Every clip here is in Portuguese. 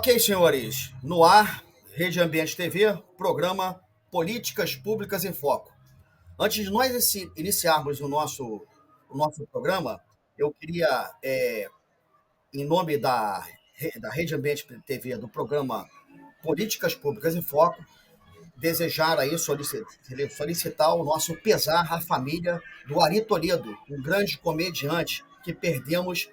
Ok, senhores, no ar, Rede Ambiente TV, programa Políticas Públicas em Foco. Antes de nós iniciarmos o nosso programa, eu queria, em nome da Rede Ambiente TV, do programa Políticas Públicas em Foco, desejar aí, solicitar o nosso pesar à família do Ari Toledo, um grande comediante que perdemos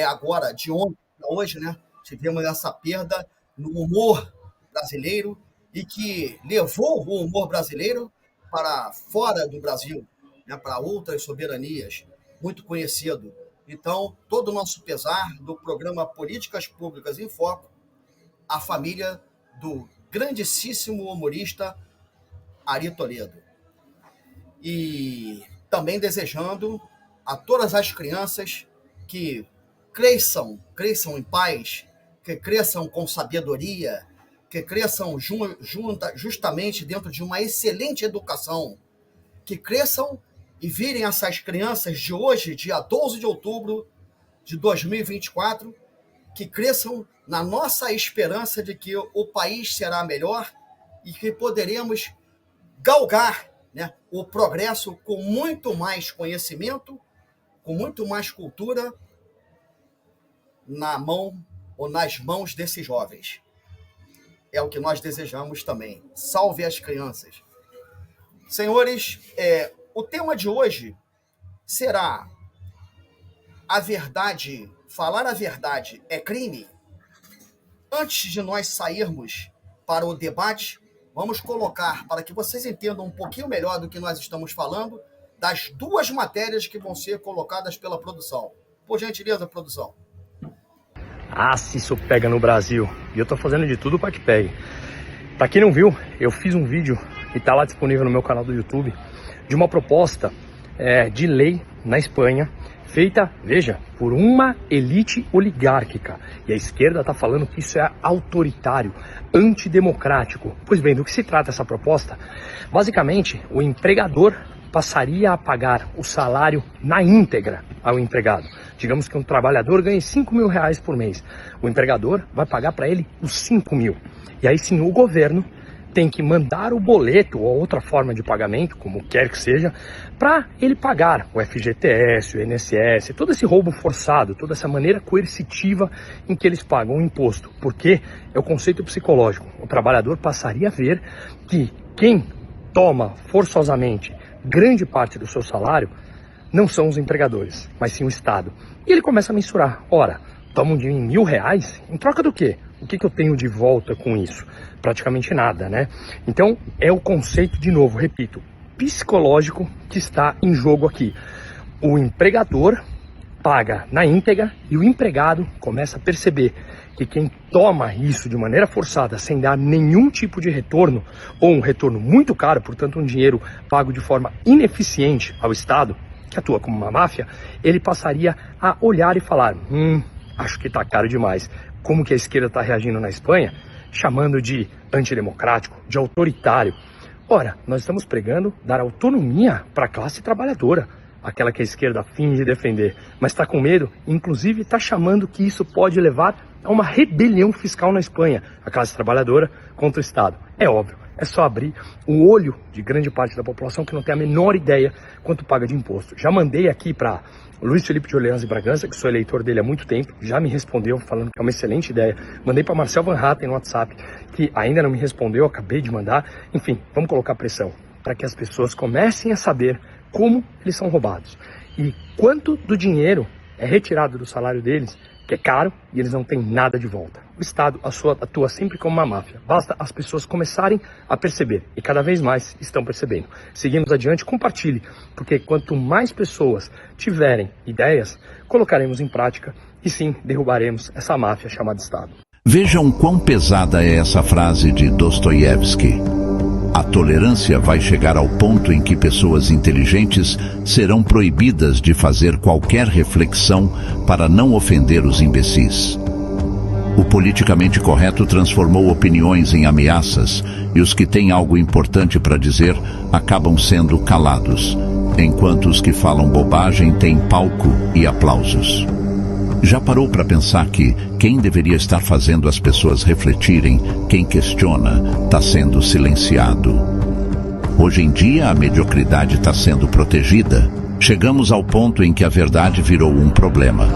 agora, de ontem a hoje, né? Tivemos essa perda no humor brasileiro e que levou o humor brasileiro para fora do Brasil, né, para outras soberanias, muito conhecido. Então, todo o nosso pesar do programa Políticas Públicas em Foco, à família do grandíssimo humorista Ari Toledo. E também desejando a todas as crianças que cresçam em paz, que cresçam com sabedoria, que cresçam justamente dentro de uma excelente educação, que cresçam e virem essas crianças de hoje, dia 12 de outubro de 2024, que cresçam na nossa esperança de que o país será melhor e que poderemos galgar, né, o progresso com muito mais conhecimento, com muito mais cultura na mão ou nas mãos desses jovens. É o que nós desejamos também. Salve as crianças. Senhores, o tema de hoje será: a verdade, falar a verdade é crime? Antes de nós sairmos para o debate, vamos colocar, para que vocês entendam um pouquinho melhor do que nós estamos falando, das duas matérias que vão ser colocadas pela produção. Por gentileza, produção. Se isso pega no Brasil. E eu tô fazendo de tudo para que pegue. Pra quem não viu, eu fiz um vídeo que tá lá disponível no meu canal do YouTube, de uma proposta de lei na Espanha, feita, veja, por uma elite oligárquica. E a esquerda tá falando que isso é autoritário, antidemocrático. Pois bem, do que se trata essa proposta? Basicamente, o empregador passaria a pagar o salário na íntegra ao empregado. Digamos que um trabalhador ganhe 5 mil reais por mês. O empregador vai pagar para ele os 5 mil. E aí sim o governo tem que mandar o boleto ou outra forma de pagamento, como quer que seja, para ele pagar o FGTS, o INSS, todo esse roubo forçado, toda essa maneira coercitiva em que eles pagam o imposto. Porque é o conceito psicológico. O trabalhador passaria a ver que quem toma forçosamente grande parte do seu salário não são os empregadores, mas sim o Estado. E ele começa a mensurar: ora, tomam de mim R$1.000, em troca do quê? O que eu tenho de volta com isso? Praticamente nada, né? Então, é o conceito, de novo, repito, psicológico que está em jogo aqui. O empregador paga na íntegra e o empregado começa a perceber que quem toma isso de maneira forçada, sem dar nenhum tipo de retorno, ou um retorno muito caro, portanto um dinheiro pago de forma ineficiente ao Estado, que atua como uma máfia, ele passaria a olhar e falar: acho que está caro demais. Como que a esquerda está reagindo na Espanha? Chamando de antidemocrático, de autoritário. Ora, nós estamos pregando dar autonomia para a classe trabalhadora, aquela que a esquerda finge defender, mas está com medo, inclusive está chamando que isso pode levar a uma rebelião fiscal na Espanha, a classe trabalhadora contra o Estado. É óbvio, é só abrir o olho de grande parte da população que não tem a menor ideia quanto paga de imposto. Já mandei aqui para Luiz Felipe de Orleans e Bragança, que sou eleitor dele há muito tempo, já me respondeu falando que é uma excelente ideia. Mandei para Marcel Van Hatten no WhatsApp, que ainda não me respondeu, acabei de mandar. Enfim, vamos colocar pressão para que as pessoas comecem a saber como eles são roubados e quanto do dinheiro é retirado do salário deles, que é caro, e eles não têm nada de volta. O Estado atua sempre como uma máfia. Basta as pessoas começarem a perceber, e cada vez mais estão percebendo. Seguimos adiante, compartilhe, porque quanto mais pessoas tiverem ideias, colocaremos em prática e sim, derrubaremos essa máfia chamada Estado. Vejam quão pesada é essa frase de Dostoiévski. A tolerância vai chegar ao ponto em que pessoas inteligentes serão proibidas de fazer qualquer reflexão para não ofender os imbecis. O politicamente correto transformou opiniões em ameaças e os que têm algo importante para dizer acabam sendo calados, enquanto os que falam bobagem têm palco e aplausos. Já parou para pensar que quem deveria estar fazendo as pessoas refletirem, quem questiona, está sendo silenciado? Hoje em dia, a mediocridade está sendo protegida. Chegamos ao ponto em que a verdade virou um problema.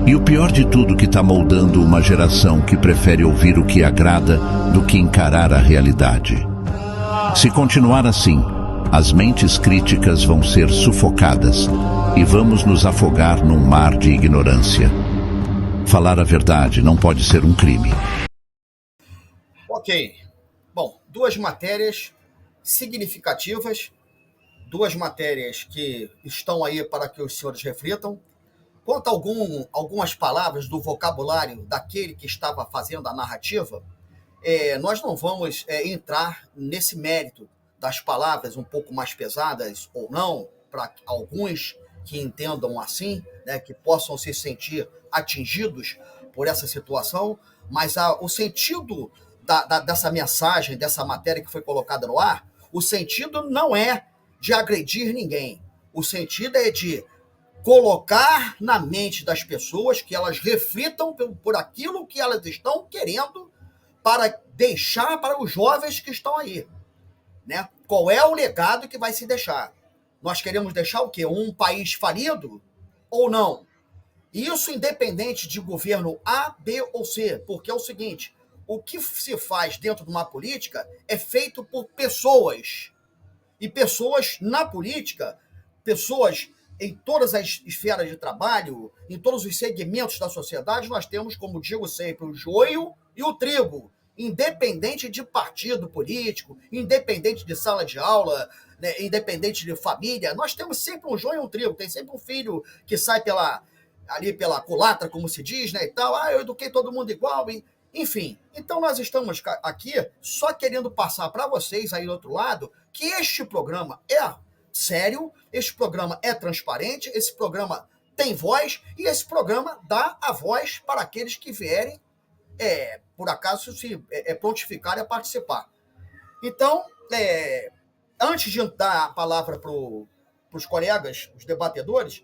E o pior de tudo que está moldando uma geração que prefere ouvir o que agrada do que encarar a realidade. Se continuar assim, as mentes críticas vão ser sufocadas e vamos nos afogar num mar de ignorância. Falar a verdade não pode ser um crime. Ok. Bom, duas matérias significativas, duas matérias que estão aí para que os senhores reflitam. Quanto a algumas palavras do vocabulário daquele que estava fazendo a narrativa, nós não vamos entrar nesse mérito das palavras um pouco mais pesadas ou não, para alguns que entendam assim, né, que possam se sentir atingidos por essa situação, mas o sentido dessa mensagem, dessa matéria que foi colocada no ar, o sentido não é de agredir ninguém, o sentido é de colocar na mente das pessoas que elas reflitam por aquilo que elas estão querendo para deixar para os jovens que estão aí, né? Qual é o legado que vai se deixar? Nós queremos deixar o quê? Um país falido ou não? Isso independente de governo A, B ou C, porque é o seguinte, o que se faz dentro de uma política é feito por pessoas. E pessoas na política, pessoas em todas as esferas de trabalho, em todos os segmentos da sociedade, nós temos, como digo sempre, o joio e o trigo, independente de partido político, independente de sala de aula, né, independente de família, nós temos sempre um joio e um trigo, tem sempre um filho que sai ali pela culatra, como se diz, né, e tal, eu eduquei todo mundo igual, enfim. Então nós estamos aqui só querendo passar para vocês aí do outro lado que este programa é sério, este programa é transparente, esse programa tem voz e esse programa dá a voz para aqueles que vierem, por acaso, se prontificarem a participar. Então, antes de dar a palavra para os colegas, os debatedores,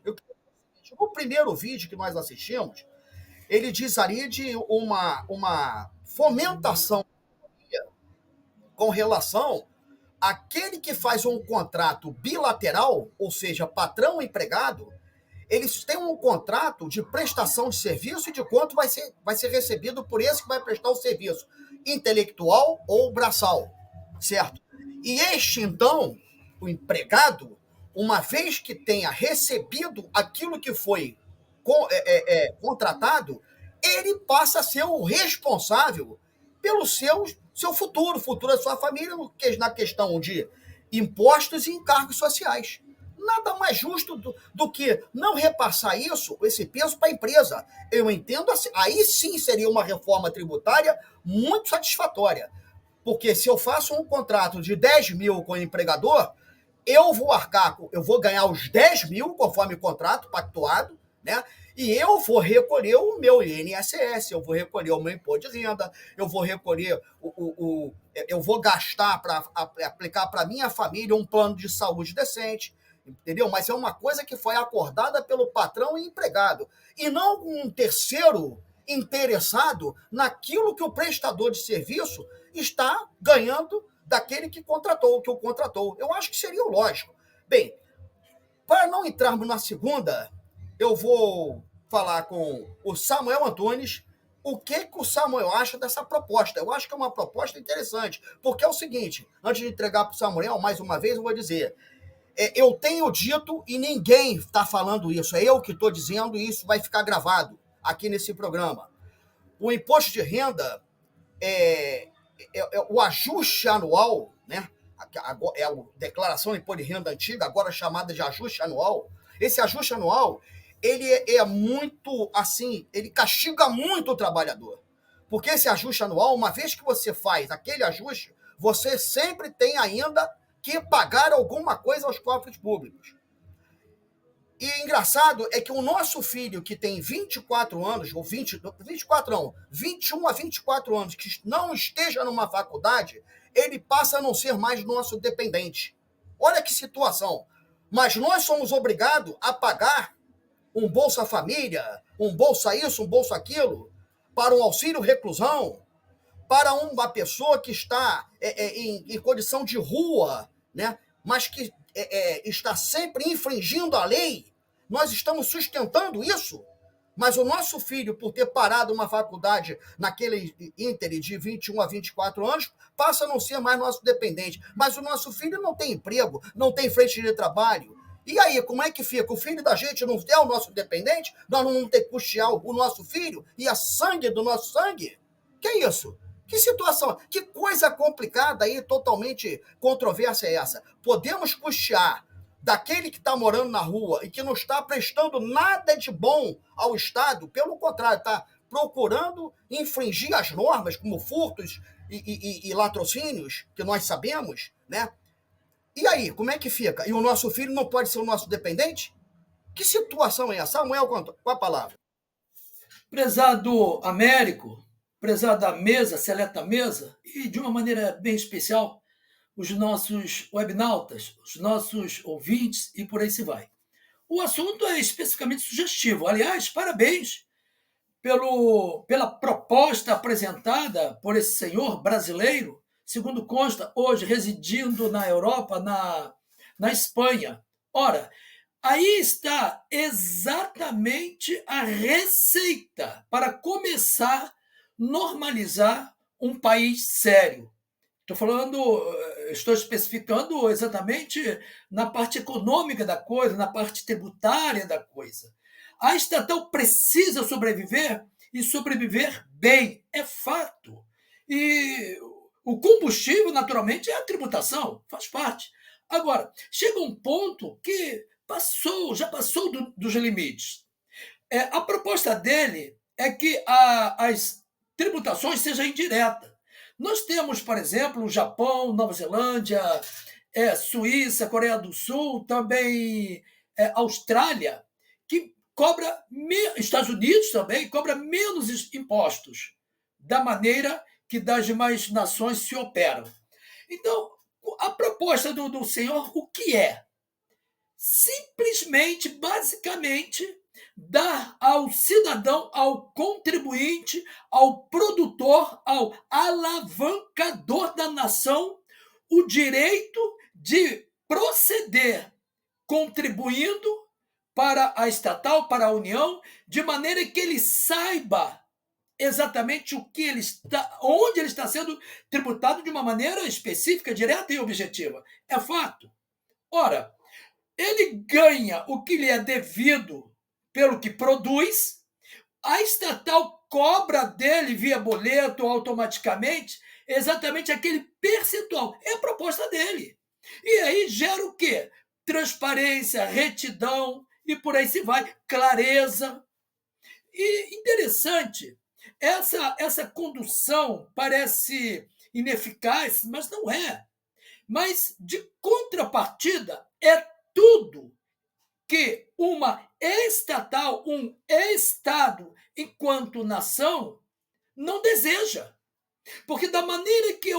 o primeiro vídeo que nós assistimos, ele diz ali de uma fomentação com relação àquele que faz um contrato bilateral, ou seja, patrão e empregado, eles têm um contrato de prestação de serviço e de quanto vai ser recebido por esse que vai prestar o serviço, intelectual ou braçal, certo? E este, então, o empregado, uma vez que tenha recebido aquilo que foi contratado, ele passa a ser o responsável pelo seu futuro da sua família, na questão de impostos e encargos sociais. Nada mais justo do que não repassar esse peso para a empresa. Eu entendo assim, aí sim seria uma reforma tributária muito satisfatória. Porque se eu faço um contrato de 10 mil com o empregador, eu vou ganhar os 10 mil conforme o contrato pactuado, né? E eu vou recolher o meu INSS, eu vou recolher o meu imposto de renda, eu vou recolher eu vou gastar para aplicar para minha família um plano de saúde decente, entendeu? Mas é uma coisa que foi acordada pelo patrão e empregado, e não um terceiro interessado naquilo que o prestador de serviço está ganhando daquele que o contratou. Eu acho que seria o lógico. Bem, para não entrarmos na segunda, eu vou falar com o Samuel Antunes o que o Samuel acha dessa proposta. Eu acho que é uma proposta interessante, porque é o seguinte, antes de entregar para o Samuel, mais uma vez, eu vou dizer, eu tenho dito e ninguém está falando isso, é eu que estou dizendo e isso vai ficar gravado aqui nesse programa. O imposto de renda, o ajuste anual, né? É a declaração de imposto de renda antiga, agora chamada de ajuste anual. Esse ajuste anual, ele é muito, assim, ele castiga muito o trabalhador. Porque esse ajuste anual, uma vez que você faz aquele ajuste, você sempre tem ainda que pagar alguma coisa aos cofres públicos. E engraçado é que o nosso filho, que tem 24 anos, ou 24 não, 21 a 24 anos, que não esteja numa faculdade, ele passa a não ser mais nosso dependente. Olha que situação. Mas nós somos obrigados a pagar um Bolsa Família, um Bolsa isso, um Bolsa aquilo, para um auxílio reclusão, para uma pessoa que está em condição de rua, né? Mas que está sempre infringindo a lei. Nós estamos sustentando isso. Mas o nosso filho, por ter parado uma faculdade naquele íntere de 21 a 24 anos, passa a não ser mais nosso dependente. Mas o nosso filho não tem emprego, não tem frente de trabalho. E aí, como é que fica? O filho da gente não é o nosso dependente? Nós não vamos ter que custear o nosso filho e a sangue do nosso sangue? Que isso? Que situação, que coisa complicada aí, totalmente controversa é essa? Podemos custear daquele que está morando na rua e que não está prestando nada de bom ao Estado, pelo contrário, está procurando infringir as normas, como furtos e latrocínios, que nós sabemos, né? E aí, como é que fica? E o nosso filho não pode ser o nosso dependente? Que situação é essa? Samuel, qual a palavra? Prezado Américo, prezada mesa, seleta mesa, e de uma maneira bem especial, os nossos webnautas, os nossos ouvintes e por aí se vai. O assunto é especificamente sugestivo. Aliás, parabéns pela proposta apresentada por esse senhor brasileiro, segundo consta, hoje residindo na Europa, na Espanha. Ora, aí está exatamente a receita para começar a normalizar um país sério. Estou especificando exatamente na parte econômica da coisa, na parte tributária da coisa. A estatal precisa sobreviver e sobreviver bem, é fato. E o combustível, naturalmente, é a tributação, faz parte. Agora, chega um ponto que já passou dos limites. A proposta dele é que as tributações sejam indiretas. Nós temos, por exemplo, o Japão, Nova Zelândia, Suíça, Coreia do Sul, também Austrália, que cobra, Estados Unidos também, cobra menos impostos, da maneira que das demais nações se operam. Então, a proposta do senhor, o que é? Simplesmente, basicamente, dar ao cidadão, ao contribuinte, ao produtor, ao alavancador da nação, o direito de proceder contribuindo para a estatal, para a União, de maneira que ele saiba exatamente onde ele está sendo tributado de uma maneira específica, direta e objetiva. É fato. Ora, ele ganha o que lhe é devido pelo que produz, a estatal cobra dele via boleto automaticamente exatamente aquele percentual. É a proposta dele. E aí gera o quê? Transparência, retidão e por aí se vai, clareza. E interessante, essa condução parece ineficaz, mas não é. Mas, de contrapartida, é tudo que uma estatal, um Estado, enquanto nação, não deseja. Porque da maneira que é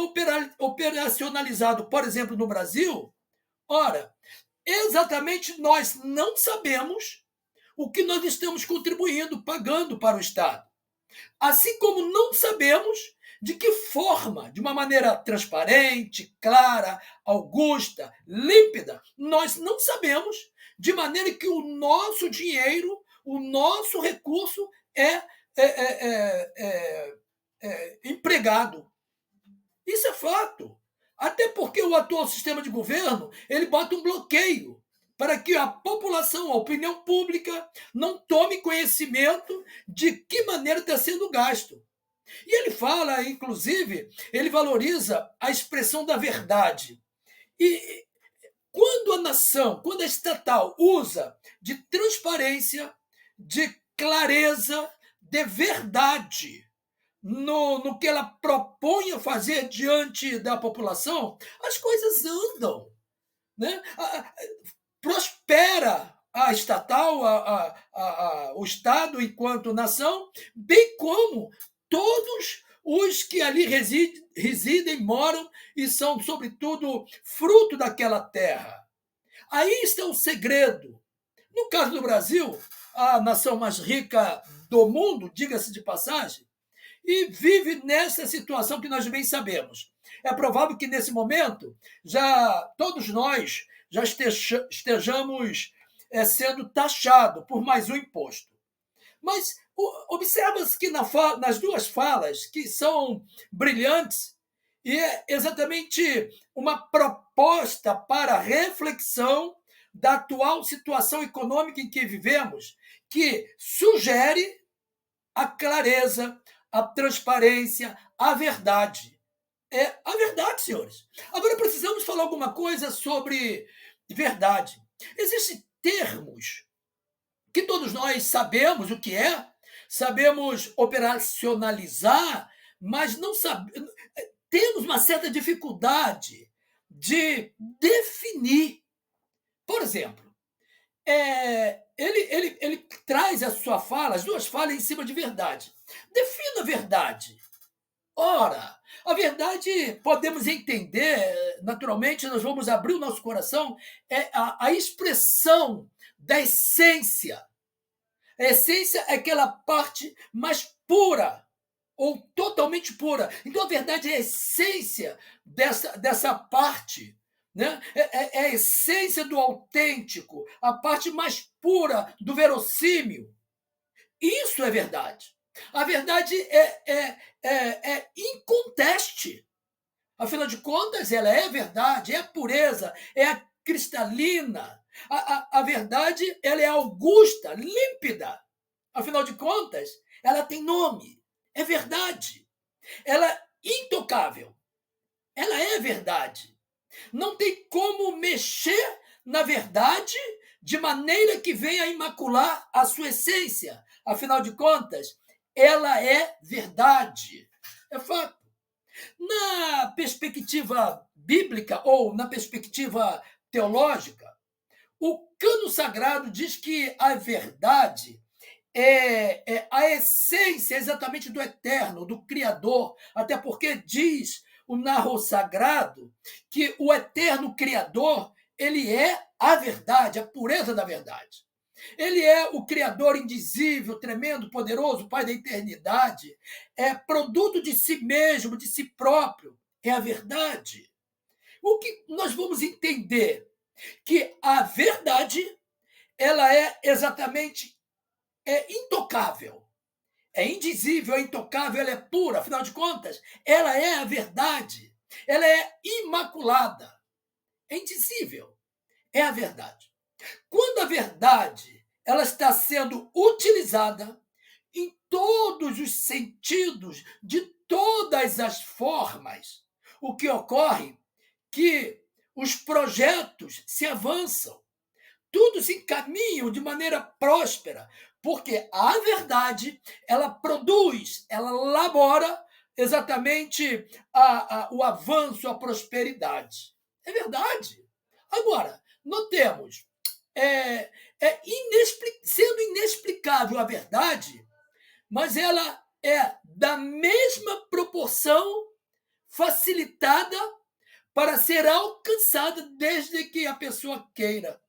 operacionalizado, por exemplo, no Brasil, ora, exatamente nós não sabemos o que nós estamos contribuindo, pagando para o Estado. Assim como não sabemos de que forma, de uma maneira transparente, clara, augusta, límpida, nós não sabemos, de maneira que o nosso dinheiro, o nosso recurso é empregado. Isso é fato. Até porque o atual sistema de governo ele bota um bloqueio para que a população, a opinião pública, não tome conhecimento de que maneira está sendo gasto. E ele fala, inclusive, ele valoriza a expressão da verdade. E quando a nação, quando a estatal usa de transparência, de clareza, de verdade no que ela propõe a fazer diante da população, as coisas andam, né? Prospera a estatal, o Estado enquanto nação, bem como todos os que ali residem, moram e são, sobretudo, fruto daquela terra. Aí está o segredo. No caso do Brasil, a nação mais rica do mundo, diga-se de passagem, e vive nessa situação que nós bem sabemos. É provável que, nesse momento, já todos nós já estejamos sendo taxados por mais um imposto. Mas observa-se que nas duas falas, que são brilhantes, e é exatamente uma proposta para reflexão da atual situação econômica em que vivemos, que sugere a clareza, a transparência, a verdade. É a verdade, senhores. Agora precisamos falar alguma coisa sobre verdade. Existem termos que todos nós sabemos o que é, sabemos operacionalizar, mas não sabemos, temos uma certa dificuldade de definir. Por exemplo, ele traz a sua fala, as duas falas em cima de verdade. Defina a verdade. Ora, a verdade, podemos entender, naturalmente, nós vamos abrir o nosso coração, é a expressão da essência. A essência é aquela parte mais pura, ou totalmente pura. Então, a verdade é a essência dessa parte, né? É a essência do autêntico, a parte mais pura do verossímil. Isso é verdade. A verdade é inconteste. Afinal de contas, ela é verdade, é a pureza, é a cristalina. A verdade, ela é augusta, límpida. Afinal de contas, ela tem nome, é verdade. Ela é intocável, ela é verdade. Não tem como mexer na verdade de maneira que venha a imacular a sua essência. Afinal de contas, ela é verdade. É fato. Na perspectiva bíblica ou na perspectiva teológica, o Cânon Sagrado diz que a verdade é a essência exatamente do eterno, do Criador, até porque diz o narro sagrado que o eterno Criador, ele é a verdade, a pureza da verdade. Ele é o Criador indizível, tremendo, poderoso, Pai da eternidade, é produto de si mesmo, de si próprio, é a verdade. O que nós vamos entender? Que a verdade, ela é exatamente intocável, é indizível, é intocável, ela é pura, afinal de contas, ela é a verdade, ela é imaculada, é indizível, é a verdade. Quando a verdade ela está sendo utilizada em todos os sentidos, de todas as formas, o que ocorre é que os projetos se avançam, tudo se encaminha de maneira próspera, porque a verdade, ela produz, ela elabora exatamente o avanço, a prosperidade. É verdade. Agora, notemos, sendo inexplicável a verdade, mas ela é da mesma proporção facilitada para ser alcançada desde que a pessoa queira.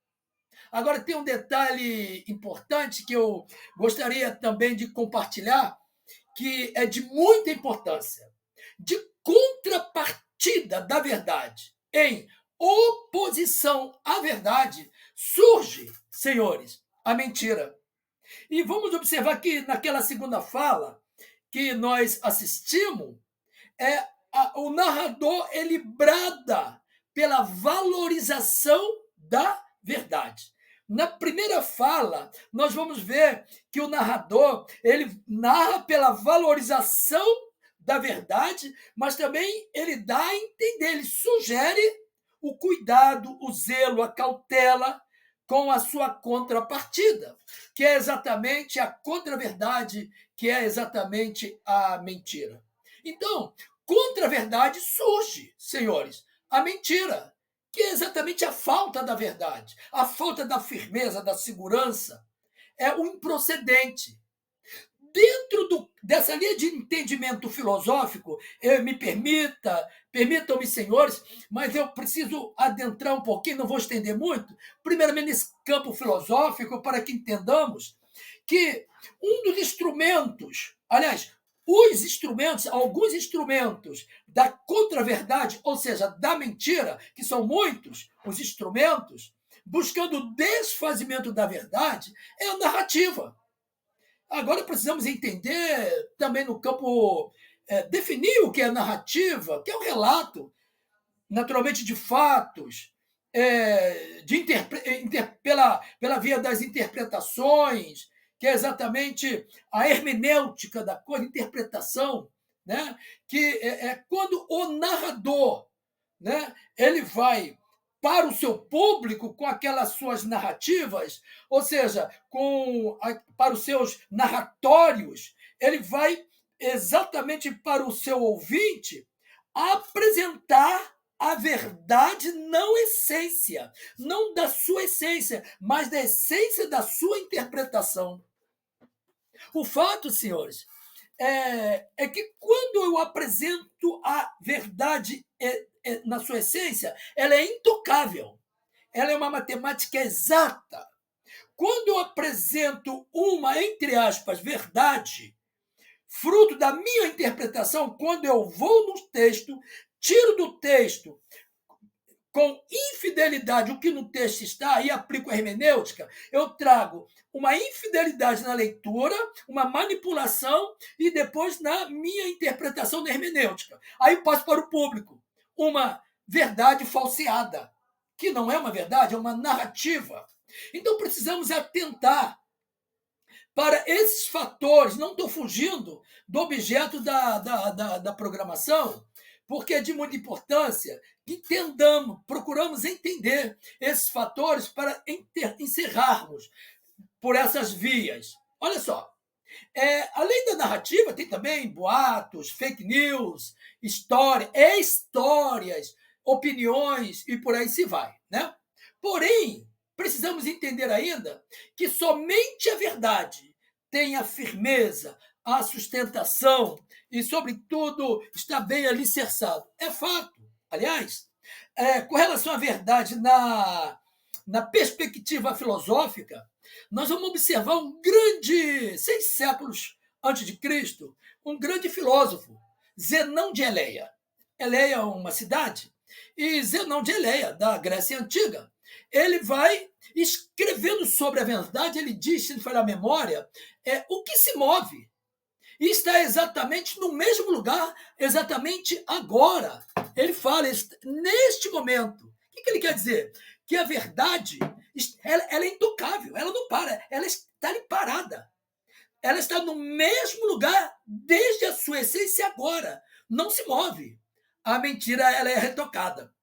Agora, tem um detalhe importante que eu gostaria também de compartilhar, que é de muita importância. De contrapartida da verdade, em oposição à verdade, surge, senhores, a mentira. E vamos observar que naquela segunda fala que nós assistimos, o narrador ele brada pela valorização da verdade. Na primeira fala, nós vamos ver que o narrador ele narra pela valorização da verdade, mas também ele dá a entender, ele sugere o cuidado, o zelo, a cautela com a sua contrapartida, que é exatamente a contra-verdade, que é exatamente a mentira. Então, contra a verdade surge, senhores, a mentira, que é exatamente a falta da verdade, a falta da firmeza, da segurança, é o improcedente. Dentro dessa linha de entendimento filosófico, permitam-me, senhores, mas eu preciso adentrar um pouquinho, não vou estender muito, primeiramente nesse campo filosófico, para que entendamos que um dos instrumentos, aliás, alguns instrumentos da contra-verdade, ou seja, da mentira, que são muitos os instrumentos, buscando o desfazimento da verdade, é a narrativa. Agora precisamos entender também no campo, definir o que é narrativa, que é o relato, naturalmente, de fatos, pela via das interpretações, que é exatamente a hermenêutica da coisa, interpretação, né? Que é quando o narrador, né, ele vai para o seu público com aquelas suas narrativas, ou seja, para os seus narratórios, ele vai exatamente para o seu ouvinte apresentar a verdade, não essência, não da sua essência, mas da essência da sua interpretação. O fato, senhores, é que quando eu apresento a verdade na sua essência, ela é intocável, ela é uma matemática exata. Quando eu apresento uma, entre aspas, verdade, fruto da minha interpretação, quando eu vou no texto, tiro do texto com infidelidade o que no texto está e aplico a hermenêutica, eu trago uma infidelidade na leitura, uma manipulação e depois na minha interpretação da hermenêutica. Aí eu passo para o público uma verdade falseada, que não é uma verdade, é uma narrativa. Então precisamos atentar para esses fatores. Não estou fugindo do objeto da programação, porque é de muita importância que procuramos entender esses fatores para encerrarmos por essas vias. Olha só, além da narrativa, tem também boatos, fake news, histórias, opiniões e por aí se vai, né? Porém, precisamos entender ainda que somente a verdade tem a firmeza, a sustentação e, sobretudo, está bem alicerçado. É fato. Aliás, com relação à verdade na perspectiva filosófica, nós vamos observar 6 séculos antes de Cristo, um grande filósofo, Zenão de Eleia. Eleia é uma cidade, e Zenão de Eleia, da Grécia Antiga, ele vai escrevendo sobre a verdade, ele diz, se não falhar a memória, o que se move. E está exatamente no mesmo lugar, exatamente agora. Ele fala, neste momento. O que ele quer dizer? Que a verdade, ela é intocável, ela não para, ela está ali parada. Ela está no mesmo lugar desde a sua essência agora. Não se move. A mentira, ela é retocada.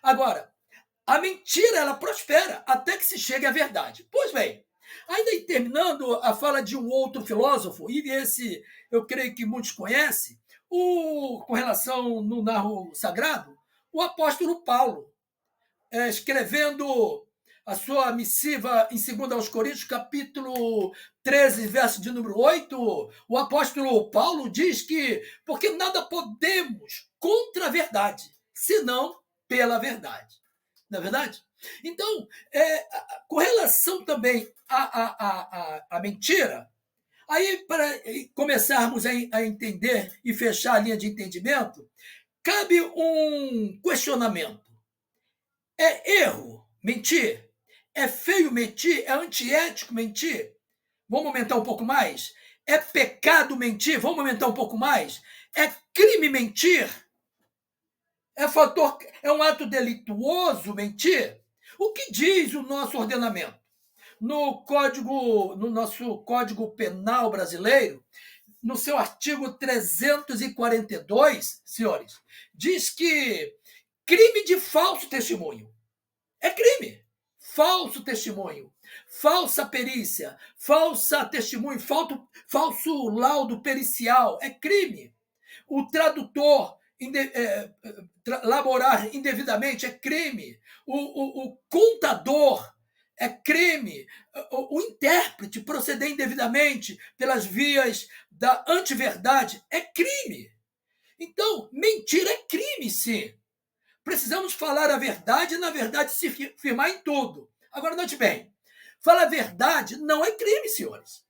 Agora, a mentira, ela prospera até que se chegue à verdade. Pois bem, ainda terminando a fala de um outro filósofo, e esse eu creio que muitos conhecem, com relação no narro sagrado, o apóstolo Paulo, escrevendo a sua missiva em 2 aos Coríntios, capítulo 13, verso de número 8, o apóstolo Paulo diz que porque nada podemos contra a verdade, senão pela verdade. Não é verdade? Então, com relação também à mentira, aí para começarmos a entender e fechar a linha de entendimento, cabe um questionamento. É erro mentir? É feio mentir? É antiético mentir? Vamos aumentar um pouco mais? É pecado mentir? Vamos aumentar um pouco mais? É crime mentir? É um ato delituoso mentir? O que diz o nosso ordenamento? No nosso Código Penal brasileiro, no seu artigo 342, senhores, diz que crime de falso testemunho é crime. Falso testemunho, falsa perícia, falsa testemunho, falso laudo pericial é crime. O tradutor laborar indevidamente é crime. O contador é crime. O intérprete proceder indevidamente pelas vias da antiverdade é crime. Então, mentir é crime, sim. Precisamos falar a verdade e, na verdade, se firmar em tudo. Agora, note bem, Falar a verdade não é crime, senhores.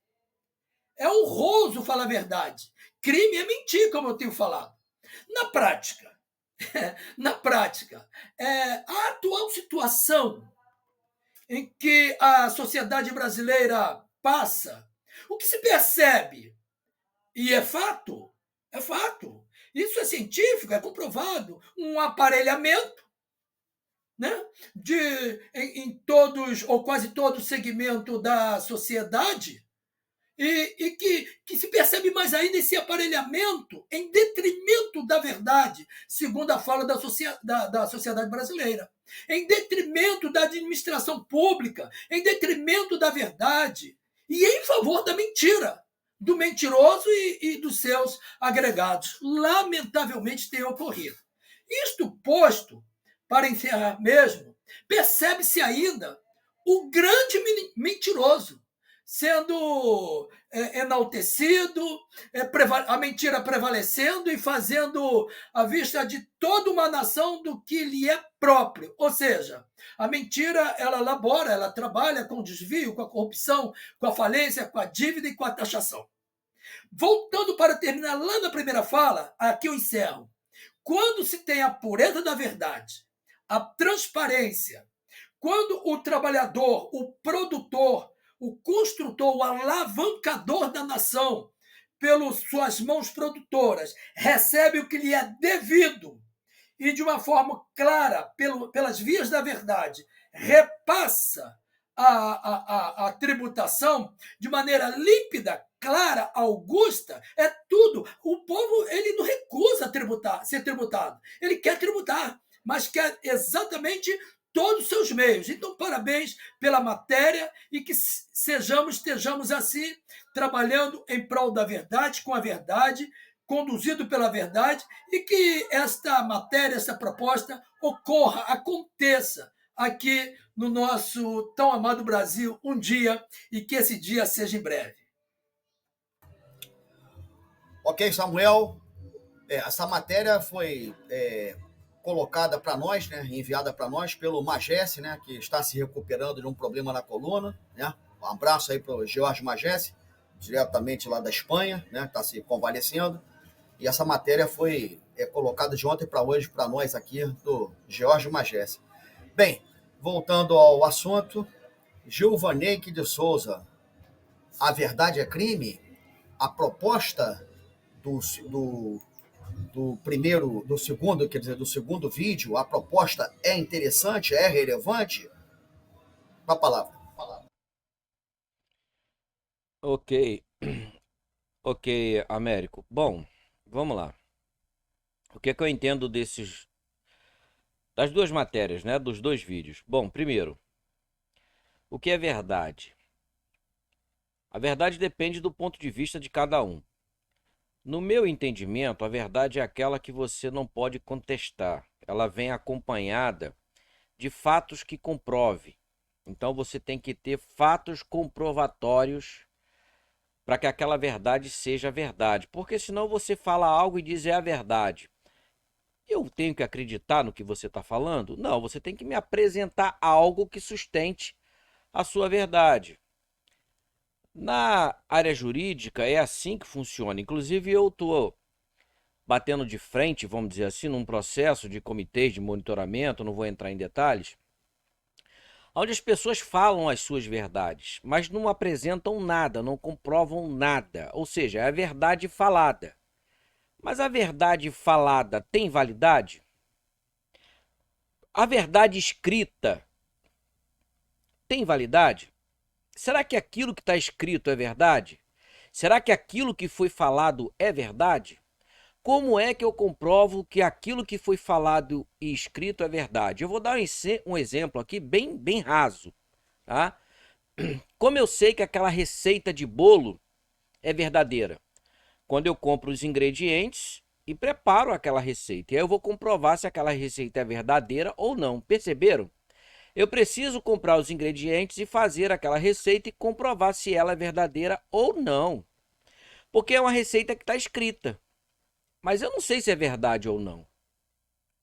É honroso falar a verdade. Crime é mentir, como eu tenho falado. Na prática, a atual situação em que a sociedade brasileira passa, o que se percebe, e é fato, isso é científico, é comprovado, um aparelhamento, né, em todos ou quase todo segmento da sociedade, e que se percebe mais ainda esse aparelhamento em detrimento da verdade, segundo a fala da sociedade brasileira, em detrimento da administração pública, em detrimento da verdade e em favor da mentira, do mentiroso e dos seus agregados. Lamentavelmente tem ocorrido. Isto posto, para encerrar mesmo, percebe-se ainda o grande mentiroso sendo enaltecido, a mentira prevalecendo e fazendo à vista de toda uma nação do que lhe é próprio. Ou seja, a mentira, ela elabora, ela trabalha com o desvio, com a corrupção, com a falência, com a dívida e com a taxação. Voltando para terminar lá na primeira fala, aqui eu encerro. Quando se tem a pureza da verdade, a transparência, quando o trabalhador, o produtor, o construtor, o alavancador da nação, pelas suas mãos produtoras, recebe o que lhe é devido e, de uma forma clara, pelas vias da verdade, repassa a tributação de maneira límpida, clara, augusta, é tudo. O povo ele não recusa ser tributado. Ele quer tributar, mas quer exatamente todos os seus meios. Então, parabéns pela matéria e que estejamos assim, trabalhando em prol da verdade, com a verdade, conduzido pela verdade, e que esta matéria, essa proposta ocorra, aconteça aqui no nosso tão amado Brasil um dia, e que esse dia seja em breve. Ok, Samuel. Essa matéria foi colocada para nós, né, enviada para nós pelo Magesse, né, que está se recuperando de um problema na coluna, né? Um abraço aí para o Jorge Magesse, diretamente lá da Espanha, né, está se convalescendo. E essa matéria foi colocada de ontem para hoje para nós aqui do Jorge Magesse. Bem, voltando ao assunto, Gilvaneike de Souza, a verdade é crime? A proposta do segundo vídeo, a proposta é interessante, é relevante? Com a palavra. Ok, ok, Américo. Bom, vamos lá. O que é que eu entendo das duas matérias, né? Dos dois vídeos. Bom, primeiro, o que é verdade? A verdade depende do ponto de vista de cada um. No meu entendimento, a verdade é aquela que você não pode contestar. Ela vem acompanhada de fatos que comprove. Então você tem que ter fatos comprovatórios para que aquela verdade seja verdade. Porque senão você fala algo e diz é a verdade. Eu tenho que acreditar no que você está falando? Não, você tem que me apresentar algo que sustente a sua verdade. Na área jurídica é assim que funciona. Inclusive eu estou batendo de frente, vamos dizer assim, num processo de comitês de monitoramento, não vou entrar em detalhes, onde as pessoas falam as suas verdades, mas não apresentam nada, não comprovam nada. Ou seja, é a verdade falada. Mas a verdade falada tem validade? A verdade escrita tem validade? Será que aquilo que está escrito é verdade? Será que aquilo que foi falado é verdade? Como é que eu comprovo que aquilo que foi falado e escrito é verdade? Eu vou dar um exemplo aqui bem raso, tá? Como eu sei que aquela receita de bolo é verdadeira? Quando eu compro os ingredientes e preparo aquela receita. E aí eu vou comprovar se aquela receita é verdadeira ou não. Perceberam? Eu preciso comprar os ingredientes e fazer aquela receita e comprovar se ela é verdadeira ou não. Porque é uma receita que está escrita. Mas eu não sei se é verdade ou não.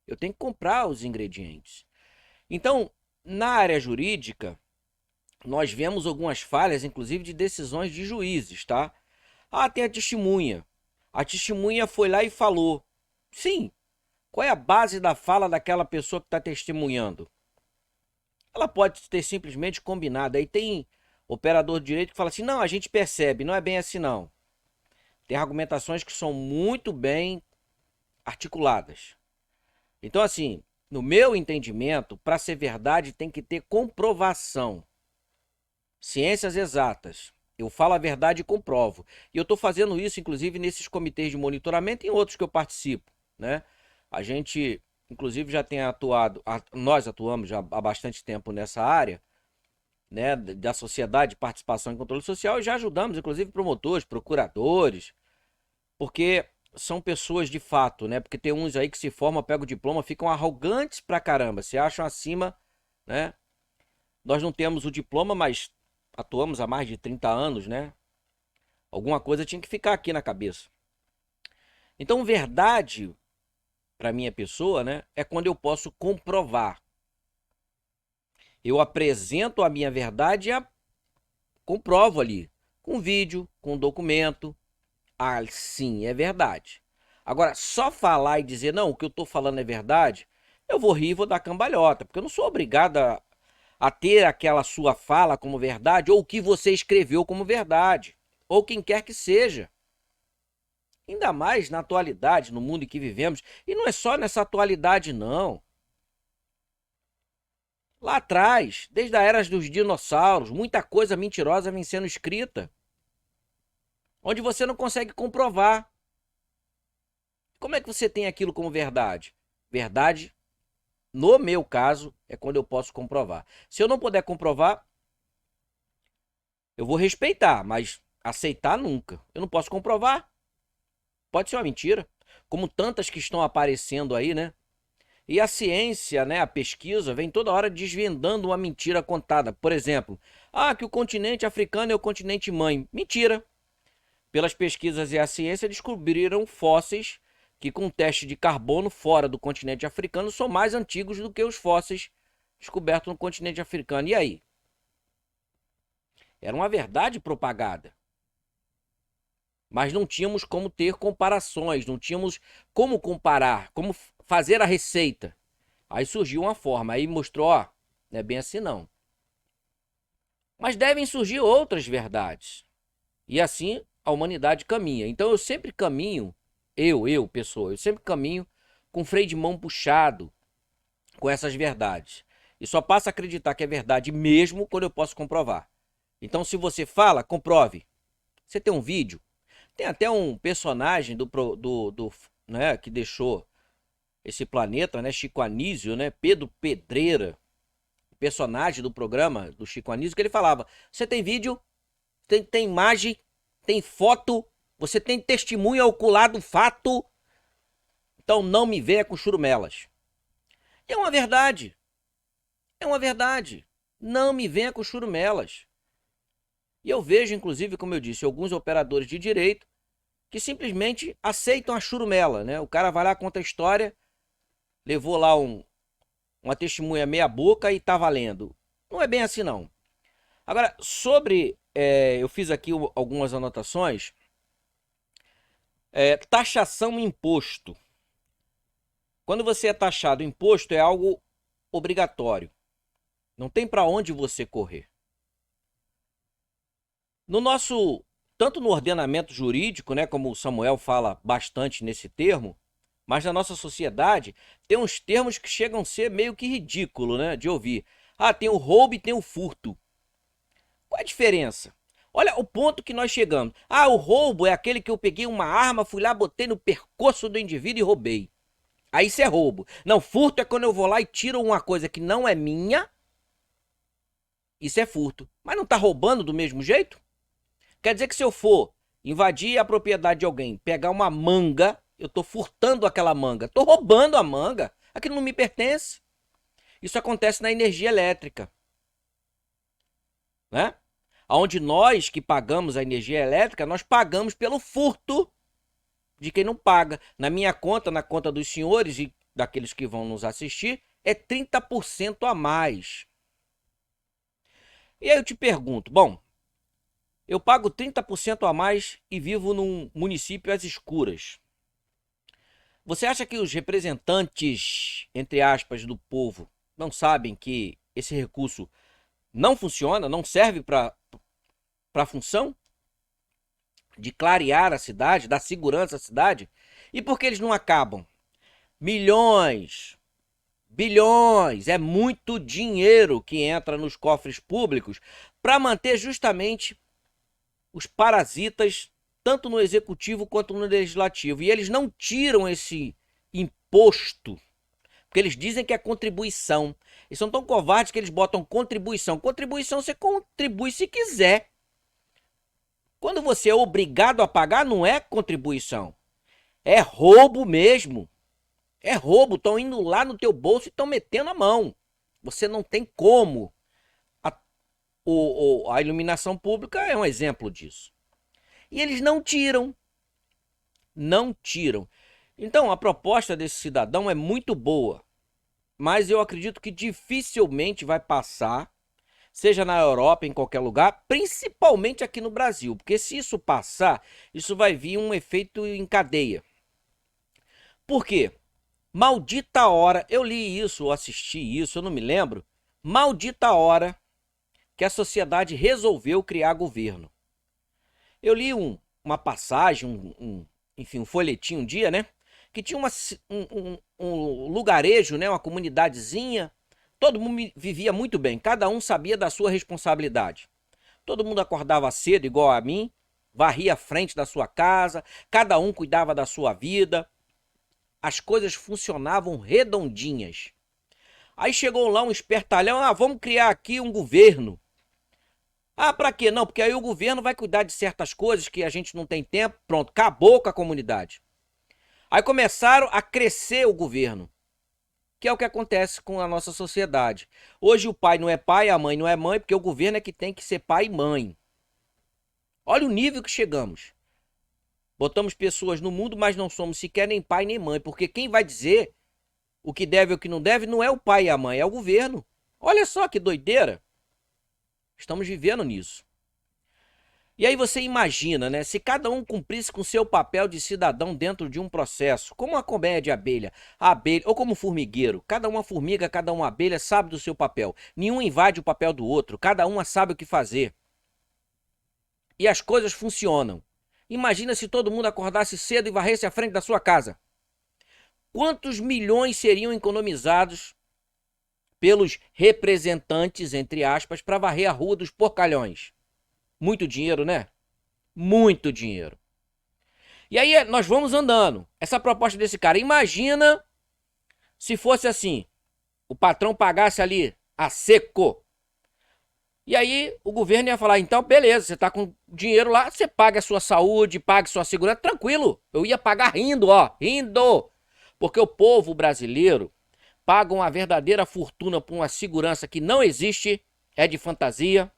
Eu tenho que comprar os ingredientes. Então, na área jurídica, nós vemos algumas falhas, inclusive de decisões de juízes, tá? Ah, tem a testemunha. A testemunha foi lá e falou. Sim. Qual é a base da fala daquela pessoa que está testemunhando? Ela pode ter simplesmente combinado. Aí tem operador de direito que fala assim, não, a gente percebe, não é bem assim não. Tem argumentações que são muito bem articuladas. Então, assim, no meu entendimento, para ser verdade tem que ter comprovação. Ciências exatas. Eu falo a verdade e comprovo. E eu estou fazendo isso, inclusive, nesses comitês de monitoramento e em outros que eu participo, né? A gente, inclusive, já tem atuado, nós atuamos já há bastante tempo nessa área, né, da sociedade de participação em controle social e já ajudamos, inclusive, promotores, procuradores, porque são pessoas de fato, né? Porque tem uns aí que se formam, pegam o diploma, ficam arrogantes pra caramba, se acham acima, né? Nós não temos o diploma, mas atuamos há mais de 30 anos, né? Alguma coisa tinha que ficar aqui na cabeça. Então, verdade, para minha pessoa, né, é quando eu posso comprovar. Eu apresento a minha verdade e comprovo ali, com vídeo, com documento. Ah, sim, é verdade. Agora, só falar e dizer, não, o que eu estou falando é verdade, eu vou rir e vou dar cambalhota, porque eu não sou obrigado a ter aquela sua fala como verdade, ou o que você escreveu como verdade, ou quem quer que seja. Ainda mais na atualidade, no mundo em que vivemos. E não é só nessa atualidade, não. Lá atrás, desde a era dos dinossauros, muita coisa mentirosa vem sendo escrita, onde você não consegue comprovar. Como é que você tem aquilo como verdade? Verdade, no meu caso, é quando eu posso comprovar. Se eu não puder comprovar, eu vou respeitar, mas aceitar nunca. Eu não posso comprovar. Pode ser uma mentira, como tantas que estão aparecendo aí, né? E a ciência, né, a pesquisa, vem toda hora desvendando uma mentira contada. Por exemplo, que o continente africano é o continente mãe. Mentira. Pelas pesquisas e a ciência descobriram fósseis que com teste de carbono fora do continente africano são mais antigos do que os fósseis descobertos no continente africano. E aí? Era uma verdade propagada. Mas não tínhamos como ter comparações, não tínhamos como comparar, como fazer a receita. Aí surgiu uma forma, aí mostrou, ó, não é bem assim não. Mas devem surgir outras verdades. E assim a humanidade caminha. Então eu sempre caminho, pessoa, eu sempre caminho com freio de mão puxado com essas verdades. E só passo a acreditar que é verdade mesmo quando eu posso comprovar. Então se você fala, comprove. Você tem um vídeo, tem até um personagem né, que deixou esse planeta, né, Chico Anísio, né, Pedro Pedreira, personagem do programa do Chico Anísio, que ele falava, você tem vídeo, tem imagem, tem foto, você tem testemunha ocular do fato, então não me venha com churumelas. E é uma verdade, não me venha com churumelas. E eu vejo, inclusive, como eu disse, alguns operadores de direito que simplesmente aceitam a churumela, né? O cara vai lá, conta a história, levou lá uma testemunha meia boca e tá valendo. Não é bem assim, não. Agora, eu fiz aqui algumas anotações. Taxação e imposto. Quando você é taxado, imposto é algo obrigatório. Não tem para onde você correr. Tanto no ordenamento jurídico, né, como o Samuel fala bastante nesse termo, mas na nossa sociedade tem uns termos que chegam a ser meio que ridículo, né, de ouvir. Tem o roubo e tem o furto. Qual é a diferença? Olha o ponto que nós chegamos. O roubo é aquele que eu peguei uma arma, fui lá, botei no pescoço do indivíduo e roubei. Aí isso é roubo. Não, furto é quando eu vou lá e tiro uma coisa que não é minha. Isso é furto. Mas não tá roubando do mesmo jeito? Quer dizer que se eu for invadir a propriedade de alguém, pegar uma manga, eu tô furtando aquela manga, tô roubando a manga, aquilo não me pertence. Isso acontece na energia elétrica, né? Onde nós que pagamos a energia elétrica, nós pagamos pelo furto de quem não paga. Na minha conta, na conta dos senhores e daqueles que vão nos assistir, é 30% a mais. E aí eu te pergunto, bom, eu pago 30% a mais e vivo num município às escuras. Você acha que os representantes, entre aspas, do povo não sabem que esse recurso não funciona, não serve para a função de clarear a cidade, dar segurança à cidade? E por que eles não acabam? Milhões, bilhões, é muito dinheiro que entra nos cofres públicos para manter justamente os parasitas, tanto no executivo quanto no legislativo. E eles não tiram esse imposto, porque eles dizem que é contribuição. Eles são tão covardes que eles botam contribuição. Contribuição você contribui se quiser. Quando você é obrigado a pagar, não é contribuição. É roubo mesmo. É roubo. Estão indo lá no teu bolso e estão metendo a mão. Você não tem como. A iluminação pública é um exemplo disso. E eles não tiram. Não tiram. Então, a proposta desse cidadão é muito boa. Mas eu acredito que dificilmente vai passar, seja na Europa, em qualquer lugar, principalmente aqui no Brasil. Porque se isso passar, isso vai vir um efeito em cadeia. Por quê? Maldita hora, eu li isso, ou assisti isso, eu não me lembro. Maldita hora que a sociedade resolveu criar governo. Eu li uma passagem, enfim, um folhetim um dia, né? Que tinha um lugarejo, né? Uma comunidadezinha. Todo mundo vivia muito bem, cada um sabia da sua responsabilidade. Todo mundo acordava cedo, igual a mim, varria a frente da sua casa, cada um cuidava da sua vida. As coisas funcionavam redondinhas. Aí chegou lá um espertalhão, vamos criar aqui um governo. Pra quê? Não, porque aí o governo vai cuidar de certas coisas que a gente não tem tempo. Pronto, acabou com a comunidade. Aí começaram a crescer o governo, que é o que acontece com a nossa sociedade. Hoje o pai não é pai, a mãe não é mãe, porque o governo é que tem que ser pai e mãe. Olha o nível que chegamos. Botamos pessoas no mundo, mas não somos sequer nem pai nem mãe, porque quem vai dizer o que deve e o que não deve não é o pai e a mãe, é o governo. Olha só que doideira. Estamos vivendo nisso. E aí você imagina, né? Se cada um cumprisse com seu papel de cidadão dentro de um processo, como a colmeia de abelha, ou como formigueiro, cada uma formiga, cada uma abelha sabe do seu papel. Nenhum invade o papel do outro, cada uma sabe o que fazer. E as coisas funcionam. Imagina se todo mundo acordasse cedo e varresse a frente da sua casa. Quantos milhões seriam economizados pelos representantes, entre aspas, para varrer a rua dos porcalhões? Muito dinheiro, né? Muito dinheiro. E aí nós vamos andando. Essa proposta desse cara, imagina se fosse assim, o patrão pagasse ali a seco. E aí o governo ia falar, então beleza, você tá com dinheiro lá, você paga a sua saúde, paga a sua segurança, tranquilo. Eu ia pagar rindo, rindo. Porque o povo brasileiro paga uma verdadeira fortuna por uma segurança que não existe, é de fantasia.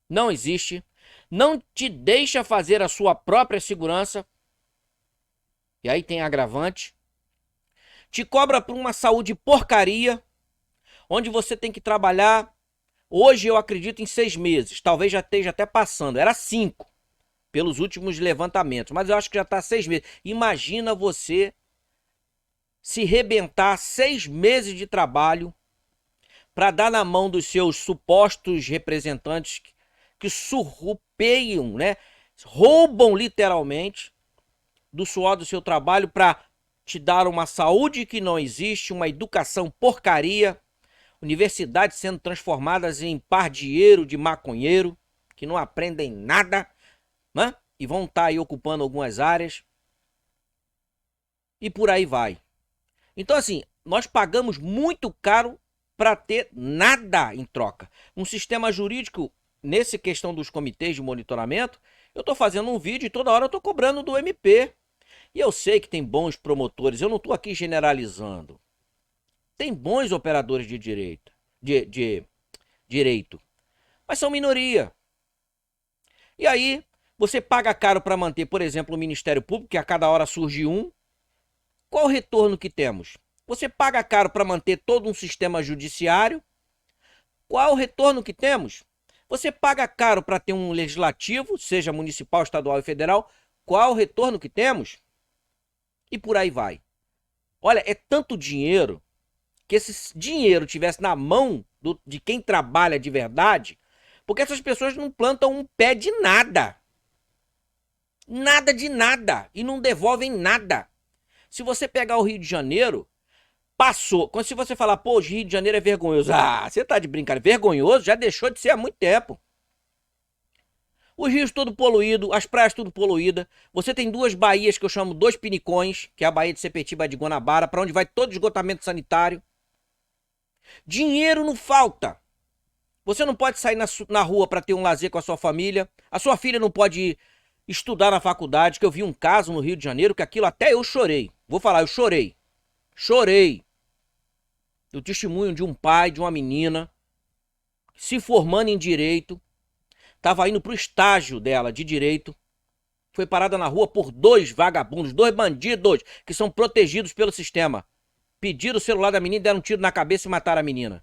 Não existe, não te deixa fazer a sua própria segurança, e aí tem agravante, te cobra por uma saúde porcaria, onde você tem que trabalhar, hoje eu acredito em 6 meses, talvez já esteja até passando, era 5, pelos últimos levantamentos, mas eu acho que já está 6 meses. Imagina você se rebentar 6 meses de trabalho para dar na mão dos seus supostos representantes que surrupeiam, né? Roubam literalmente do suor do seu trabalho para te dar uma saúde que não existe, uma educação porcaria, universidades sendo transformadas em pardieiro de maconheiro, que não aprendem nada, né? E vão estar aí ocupando algumas áreas. E por aí vai. Então assim, nós pagamos muito caro para ter nada em troca. Um sistema jurídico, nessa questão dos comitês de monitoramento, eu estou fazendo um vídeo e toda hora eu estou cobrando do MP. E eu sei que tem bons promotores, eu não estou aqui generalizando. Tem bons operadores de direito, mas são minoria. E aí, você paga caro para manter, por exemplo, o Ministério Público, que a cada hora surge um. Qual o retorno que temos? Você paga caro para manter todo um sistema judiciário. Qual é o retorno que temos? Você paga caro para ter um legislativo, seja municipal, estadual e federal. Qual é o retorno que temos? E por aí vai. Olha, é tanto dinheiro que esse dinheiro tivesse na mão de quem trabalha de verdade, porque essas pessoas não plantam um pé de nada. Nada de nada. E não devolvem nada. Se você pegar o Rio de Janeiro, passou. Quando se você falar, pô, o Rio de Janeiro é vergonhoso. Ah, você tá de brincadeira. Vergonhoso já deixou de ser há muito tempo. Os rios todo poluído, as praias tudo poluída. Você tem duas baías que eu chamo dois pinicões, que é a Baía de Sepetiba e de Guanabara, para onde vai todo o esgotamento sanitário. Dinheiro não falta. Você não pode sair na rua para ter um lazer com a sua família. A sua filha não pode ir estudar na faculdade, que eu vi um caso no Rio de Janeiro que aquilo até eu chorei. Vou falar, eu chorei. Chorei. O testemunho de um pai, de uma menina, se formando em direito, estava indo para o estágio dela de direito, foi parada na rua por dois vagabundos, dois bandidos, que são protegidos pelo sistema. Pediram o celular da menina, deram um tiro na cabeça e mataram a menina.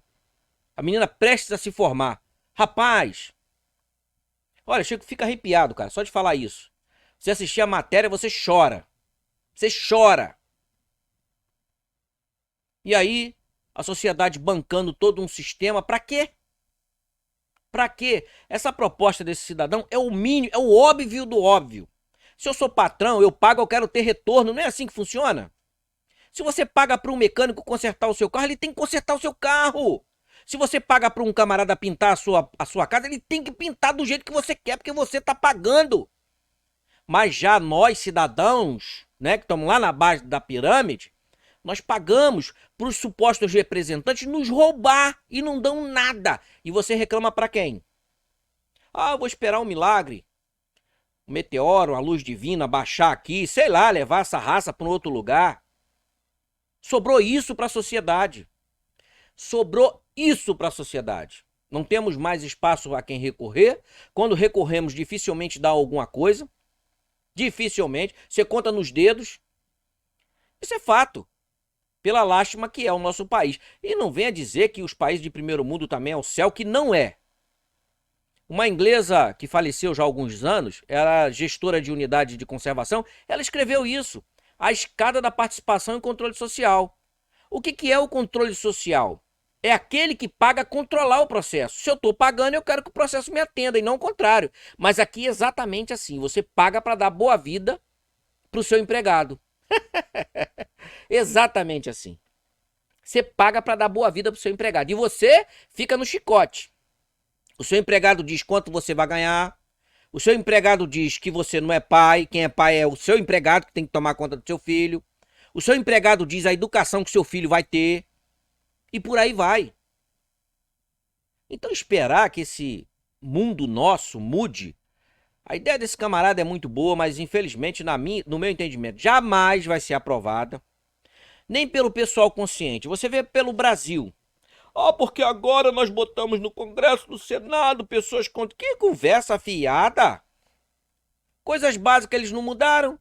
A menina prestes a se formar. Rapaz, olha, Chico, fica arrepiado, cara, só de falar isso. Você assistir a matéria, você chora. Você chora. E aí, a sociedade bancando todo um sistema, pra quê? Pra quê? Essa proposta desse cidadão é o mínimo, é o óbvio do óbvio. Se eu sou patrão, eu pago, eu quero ter retorno. Não é assim que funciona? Se você paga para um mecânico consertar o seu carro, ele tem que consertar o seu carro. Se você paga para um camarada pintar a sua casa, ele tem que pintar do jeito que você quer, porque você está pagando. Mas já nós, cidadãos, né, que estamos lá na base da pirâmide, nós pagamos para os supostos representantes nos roubar e não dão nada. E você reclama para quem? Ah, eu vou esperar um milagre. Um meteoro, uma luz divina baixar aqui, sei lá, levar essa raça para um outro lugar. Sobrou isso para a sociedade. Sobrou isso para a sociedade. Não temos mais espaço a quem recorrer. Quando recorremos, dificilmente dá alguma coisa. Dificilmente. Você conta nos dedos. Isso é fato. Pela lástima que é o nosso país. E não venha dizer que os países de primeiro mundo também é o céu, que não é. Uma inglesa que faleceu já há alguns anos, era gestora de unidade de conservação, ela escreveu isso. A escada da participação e controle social. O que é o controle social? É aquele que paga controlar o processo. Se eu estou pagando, eu quero que o processo me atenda e não o contrário. Mas aqui é exatamente assim. Você paga para dar boa vida para o seu empregado. Exatamente assim. Você paga para dar boa vida para o seu empregado. E você fica no chicote. O seu empregado diz quanto você vai ganhar. O seu empregado diz que você não é pai. Quem é pai é o seu empregado, que tem que tomar conta do seu filho. O seu empregado diz a educação que seu filho vai ter. E por aí vai. Então esperar que esse mundo nosso mude. A ideia desse camarada é muito boa, mas infelizmente, no meu entendimento, jamais vai ser aprovada. Nem pelo pessoal consciente. Você vê pelo Brasil. Porque agora nós botamos no Congresso, no Senado, pessoas contra... Que conversa fiada! Coisas básicas eles não mudaram.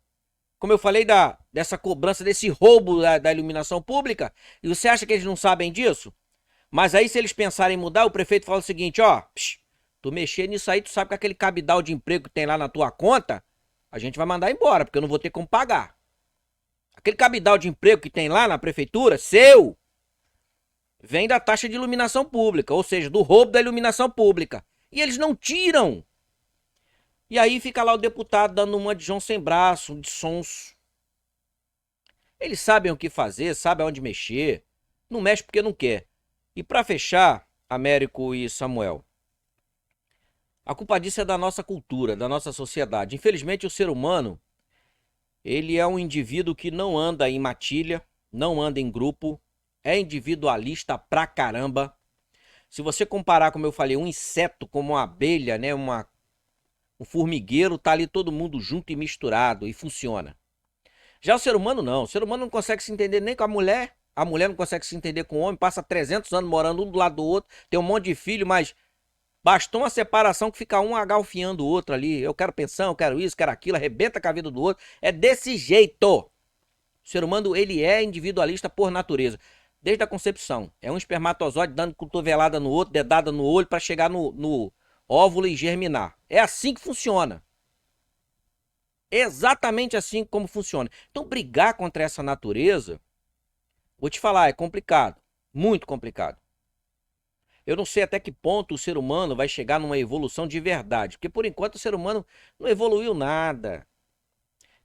Como eu falei dessa cobrança, desse roubo da iluminação pública. E você acha que eles não sabem disso? Mas aí, se eles pensarem em mudar, o prefeito fala o seguinte, tu mexer nisso aí, tu sabe que aquele cabidal de emprego que tem lá na tua conta, a gente vai mandar embora, porque eu não vou ter como pagar. Aquele cabidal de emprego que tem lá na prefeitura, seu, vem da taxa de iluminação pública, ou seja, do roubo da iluminação pública. E eles não tiram. E aí fica lá o deputado dando uma de João sem braço, de sonso. Eles sabem o que fazer, sabem aonde mexer. Não mexe porque não quer. E para fechar, Américo e Samuel, a culpa disso é da nossa cultura, da nossa sociedade. Infelizmente, o ser humano, ele é um indivíduo que não anda em matilha, não anda em grupo, é individualista pra caramba. Se você comparar, como eu falei, um inseto como uma abelha, né, um formigueiro, tá ali todo mundo junto e misturado e funciona. Já o ser humano não. O ser humano não consegue se entender nem com a mulher não consegue se entender com o homem, passa 300 anos morando um do lado do outro, tem um monte de filho, mas bastou uma separação que fica um agalfiando o outro ali. Eu quero pensão, eu quero isso, quero aquilo, arrebenta com a vida do outro. É desse jeito. O ser humano, ele é individualista por natureza. desde a concepção. É um espermatozoide dando cotovelada no outro, dedada no olho para chegar no óvulo e germinar. É assim que funciona. Exatamente assim como funciona. Então, brigar contra essa natureza, vou te falar, é complicado. Muito complicado. Eu não sei até que ponto o ser humano vai chegar numa evolução de verdade. Porque, por enquanto, o ser humano não evoluiu nada.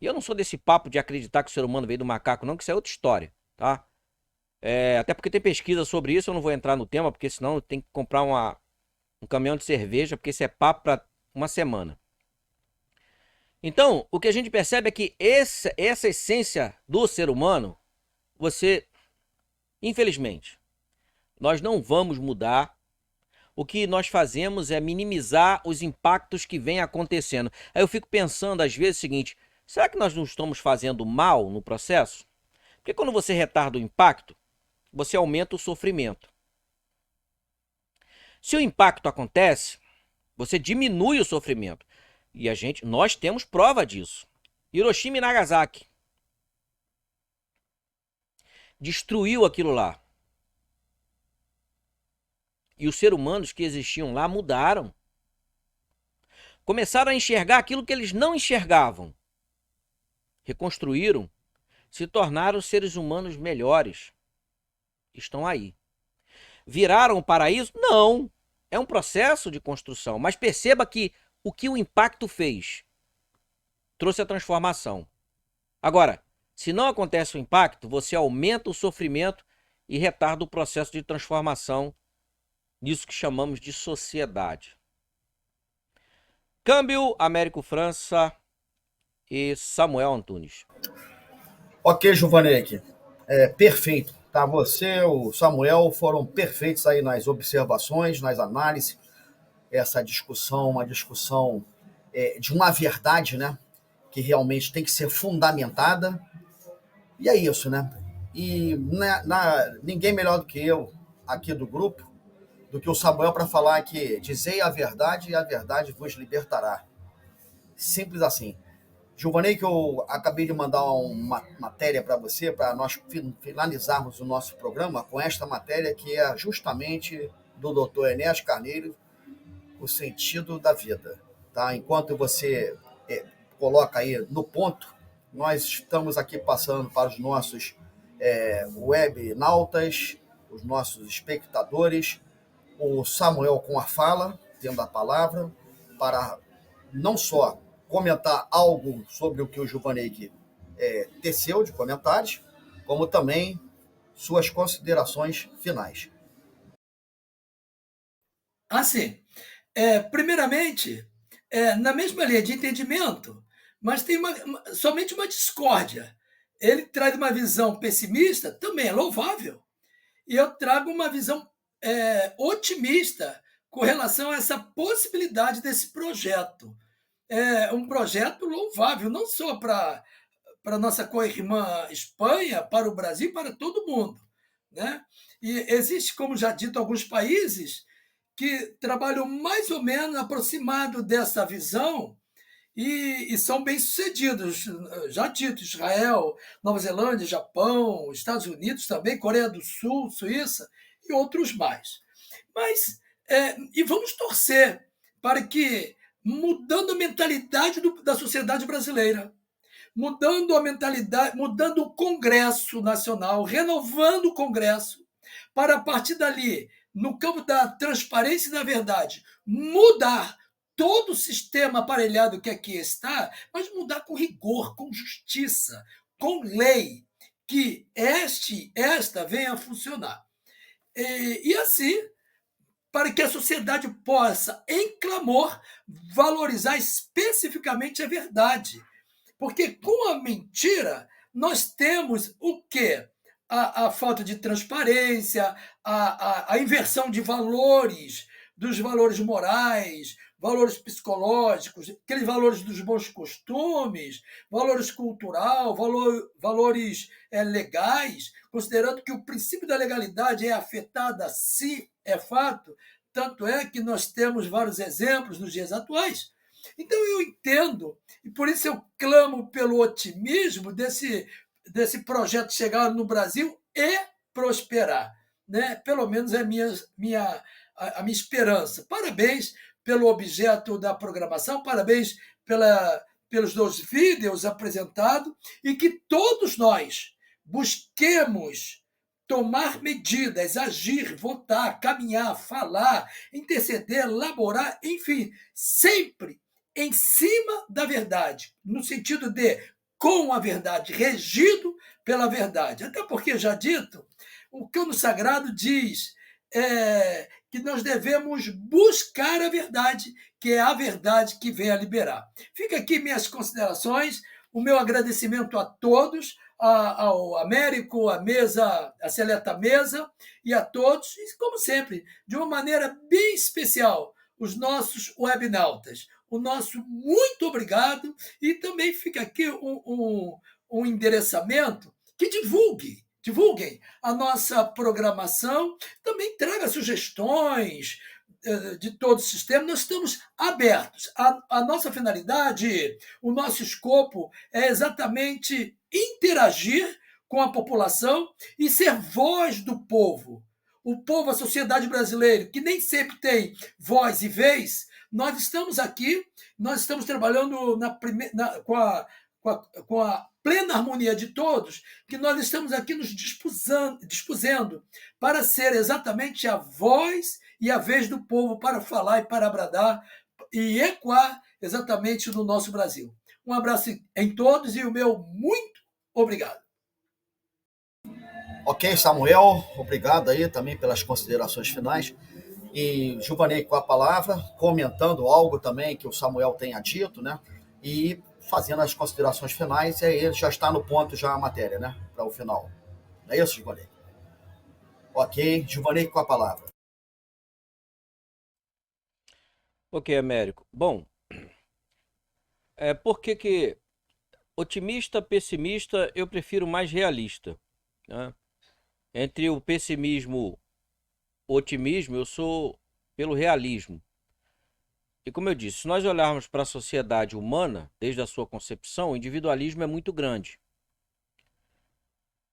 E eu não sou desse papo de acreditar que o ser humano veio do macaco, não, que isso é outra história, tá? Até porque tem pesquisa sobre isso, eu não vou entrar no tema, porque senão eu tenho que comprar um caminhão de cerveja, porque esse é papo para uma semana. Então, o que a gente percebe é que essa essência do ser humano, infelizmente, nós não vamos mudar. O que nós fazemos é minimizar os impactos que vêm acontecendo. Aí eu fico pensando, às vezes, o seguinte: será que nós não estamos fazendo mal no processo? Porque quando você retarda o impacto, você aumenta o sofrimento. Se o impacto acontece, você diminui o sofrimento. E nós temos prova disso. Hiroshima e Nagasaki. Destruiu aquilo lá. E os seres humanos que existiam lá mudaram. Começaram a enxergar aquilo que eles não enxergavam. Reconstruíram, se tornaram seres humanos melhores. Estão aí. Viraram o paraíso? Não. É um processo de construção. Mas perceba que o que o impacto fez? Trouxe a transformação. Agora, se não acontece o impacto, você aumenta o sofrimento e retarda o processo de transformação nisso que chamamos de sociedade. Câmbio, Américo França e Samuel Antunes. Ok, Giovanetti. Perfeito. Tá? Você, o Samuel, foram perfeitos aí nas observações, nas análises. Essa discussão, uma discussão de uma verdade, né? Que realmente tem que ser fundamentada. E é isso, né? E ninguém melhor do que eu, aqui do grupo, do que o Samuel para falar que dizei a verdade e a verdade vos libertará. Simples assim. Giovanni, que eu acabei de mandar uma matéria para você, para nós finalizarmos o nosso programa com esta matéria que é justamente do Dr. Enéas Carneiro, O Sentido da Vida. Tá? Enquanto você coloca aí no ponto, nós estamos aqui passando para os nossos webnautas, os nossos espectadores, o Samuel com a fala, tendo a palavra, para não só comentar algo sobre o que o Giovanni teceu de comentários, como também suas considerações finais. Assim, primeiramente, na mesma linha de entendimento, mas tem somente uma discórdia. Ele traz uma visão pessimista, também é louvável, e eu trago uma visão otimista com relação a essa possibilidade desse projeto. É um projeto louvável, não só para a nossa co-irmã Espanha, para o Brasil, para todo mundo, né? E existe, como já dito, alguns países que trabalham mais ou menos aproximado dessa visão e são bem-sucedidos. Já dito, Israel, Nova Zelândia, Japão, Estados Unidos também, Coreia do Sul, Suíça e outros mais. Mas, e vamos torcer para que, mudando a mentalidade da sociedade brasileira, mudando a mentalidade, mudando o Congresso Nacional, renovando o Congresso, para a partir dali, no campo da transparência e da verdade, mudar todo o sistema aparelhado que aqui está, mas mudar com rigor, com justiça, com lei, que esta venha a funcionar. E assim, para que a sociedade possa, em clamor, valorizar especificamente a verdade. Porque com a mentira, nós temos o quê? A falta de transparência, a inversão de valores, dos valores morais, valores psicológicos, aqueles valores dos bons costumes, valores cultural, valores legais, considerando que o princípio da legalidade é afetado, se é fato, tanto é que nós temos vários exemplos nos dias atuais. Então eu entendo, e por isso eu clamo pelo otimismo desse projeto chegar no Brasil e prosperar, né? Pelo menos é a minha esperança. Parabéns pelo objeto da programação, parabéns pelos 2 vídeos apresentados, e que todos nós busquemos tomar medidas, agir, votar, caminhar, falar, interceder, elaborar, enfim, sempre em cima da verdade, no sentido de com a verdade, regido pela verdade. Até porque, já dito, o Cano Sagrado diz que nós devemos buscar a verdade, que é a verdade que vem a liberar. Fica aqui minhas considerações, o meu agradecimento a todos, ao Américo, a mesa, a seleta mesa, e a todos, e como sempre, de uma maneira bem especial, os nossos webnautas. O nosso muito obrigado, e também fica aqui um endereçamento que divulguem a nossa programação, também traga sugestões de todo o sistema. Nós estamos abertos. A nossa finalidade, o nosso escopo é exatamente interagir com a população e ser voz do povo. O povo, a sociedade brasileira, que nem sempre tem voz e vez, nós estamos aqui, nós estamos trabalhando com a plena harmonia de todos, que nós estamos aqui nos dispusendo para ser exatamente a voz e a vez do povo para falar e para bradar e ecoar exatamente no nosso Brasil. Um abraço em todos e o meu muito obrigado. Ok, Samuel, obrigado aí também pelas considerações finais. E Gilvanei com a palavra, comentando algo também que o Samuel tenha dito, né? E fazendo as considerações finais, e aí já está no ponto já a matéria, né? Para o final. Não é isso, Gilvanei? Ok, Gilvanei com a palavra. Ok, Américo. Bom, por que otimista, pessimista, eu prefiro mais realista, né? Entre o pessimismo e o otimismo, eu sou pelo realismo. E como eu disse, se nós olharmos para a sociedade humana, desde a sua concepção, o individualismo é muito grande.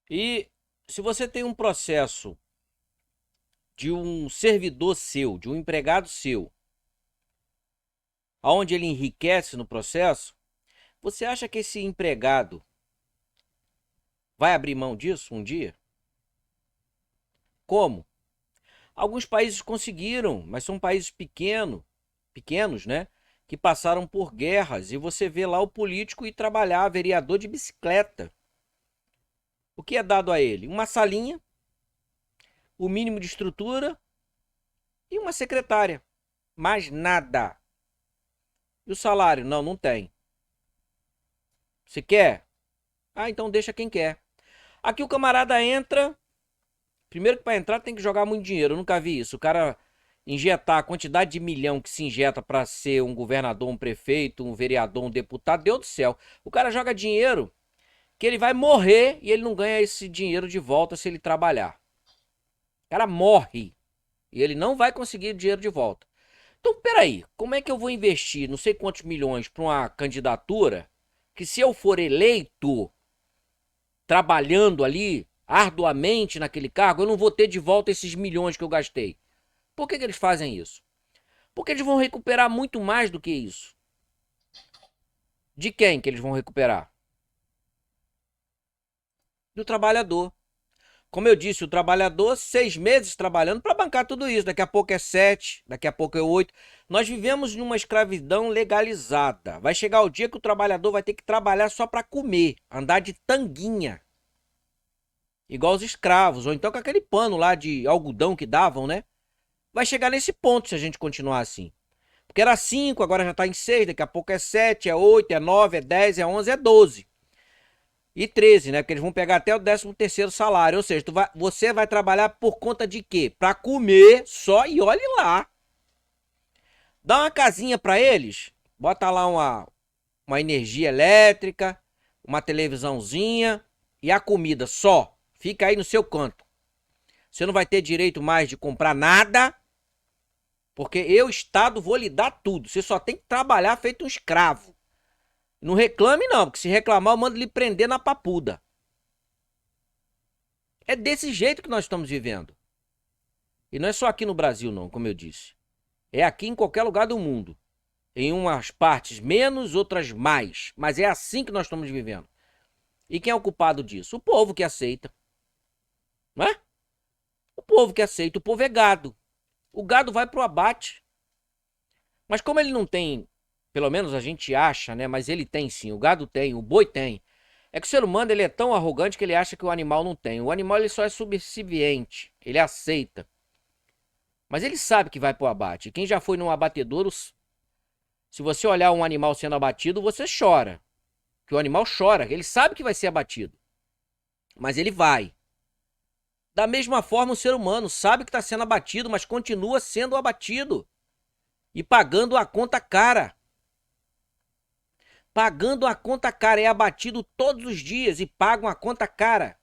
E se você tem um processo de um servidor seu, de um empregado seu, onde ele enriquece no processo, você acha que esse empregado vai abrir mão disso um dia? Como? Alguns países conseguiram, mas são países pequenos, né? Que passaram por guerras, e você vê lá o político ir trabalhar, vereador de bicicleta. O que é dado a ele? Uma salinha, o mínimo de estrutura e uma secretária. Mais nada. E o salário? Não, não tem. Você quer? Ah, então deixa quem quer. Aqui o camarada entra. Primeiro que para entrar tem que jogar muito dinheiro. Eu nunca vi isso. O cara injetar a quantidade de milhão que se injeta para ser um governador, um prefeito, um vereador, um deputado. Deus do céu. O cara joga dinheiro que ele vai morrer e ele não ganha esse dinheiro de volta se ele trabalhar. O cara morre e ele não vai conseguir o dinheiro de volta. Então, peraí, como é que eu vou investir não sei quantos milhões para uma candidatura que, se eu for eleito, trabalhando ali arduamente naquele cargo, eu não vou ter de volta esses milhões que eu gastei? Por que eles fazem isso? Porque eles vão recuperar muito mais do que isso. De quem que eles vão recuperar? Do trabalhador. Como eu disse, o trabalhador, 6 meses trabalhando para bancar tudo isso. Daqui a pouco é 7, daqui a pouco é 8. Nós vivemos numa escravidão legalizada. Vai chegar o dia que o trabalhador vai ter que trabalhar só para comer, andar de tanguinha. Igual os escravos, ou então com aquele pano lá de algodão que davam, né? Vai chegar nesse ponto se a gente continuar assim. Porque era 5, agora já está em 6, daqui a pouco é 7, é 8, é 9, é 10, é 11, é 12. E 13, né? Porque eles vão pegar até o 13º salário. Ou seja, você vai trabalhar por conta de quê? Para comer só, e olhe lá. Dá uma casinha para eles, bota lá uma energia elétrica, uma televisãozinha e a comida só. Fica aí no seu canto. Você não vai ter direito mais de comprar nada, porque eu, Estado, vou lhe dar tudo. Você só tem que trabalhar feito um escravo. Não reclame não, porque se reclamar eu mando lhe prender na papuda. É desse jeito que nós estamos vivendo. E não é só aqui no Brasil, não, como eu disse. É aqui em qualquer lugar do mundo. Em umas partes menos, outras mais. Mas é assim que nós estamos vivendo. E quem é o culpado disso? O povo que aceita. Não é? O povo que aceita. O povo é gado. O gado vai pro abate. Mas como ele não tem, pelo menos a gente acha, né? Mas ele tem sim. O gado tem, o boi tem. É que o ser humano ele é tão arrogante que ele acha que o animal não tem. O animal ele só é subserviente. Ele aceita. Mas ele sabe que vai pro abate. Quem já foi num abatedouro, se você olhar um animal sendo abatido, você chora. Que o animal chora, ele sabe que vai ser abatido. Mas ele vai. Da mesma forma, o ser humano sabe que está sendo abatido, mas continua sendo abatido. E pagando a conta cara. Pagando a conta cara. É abatido todos os dias e pagam a conta cara.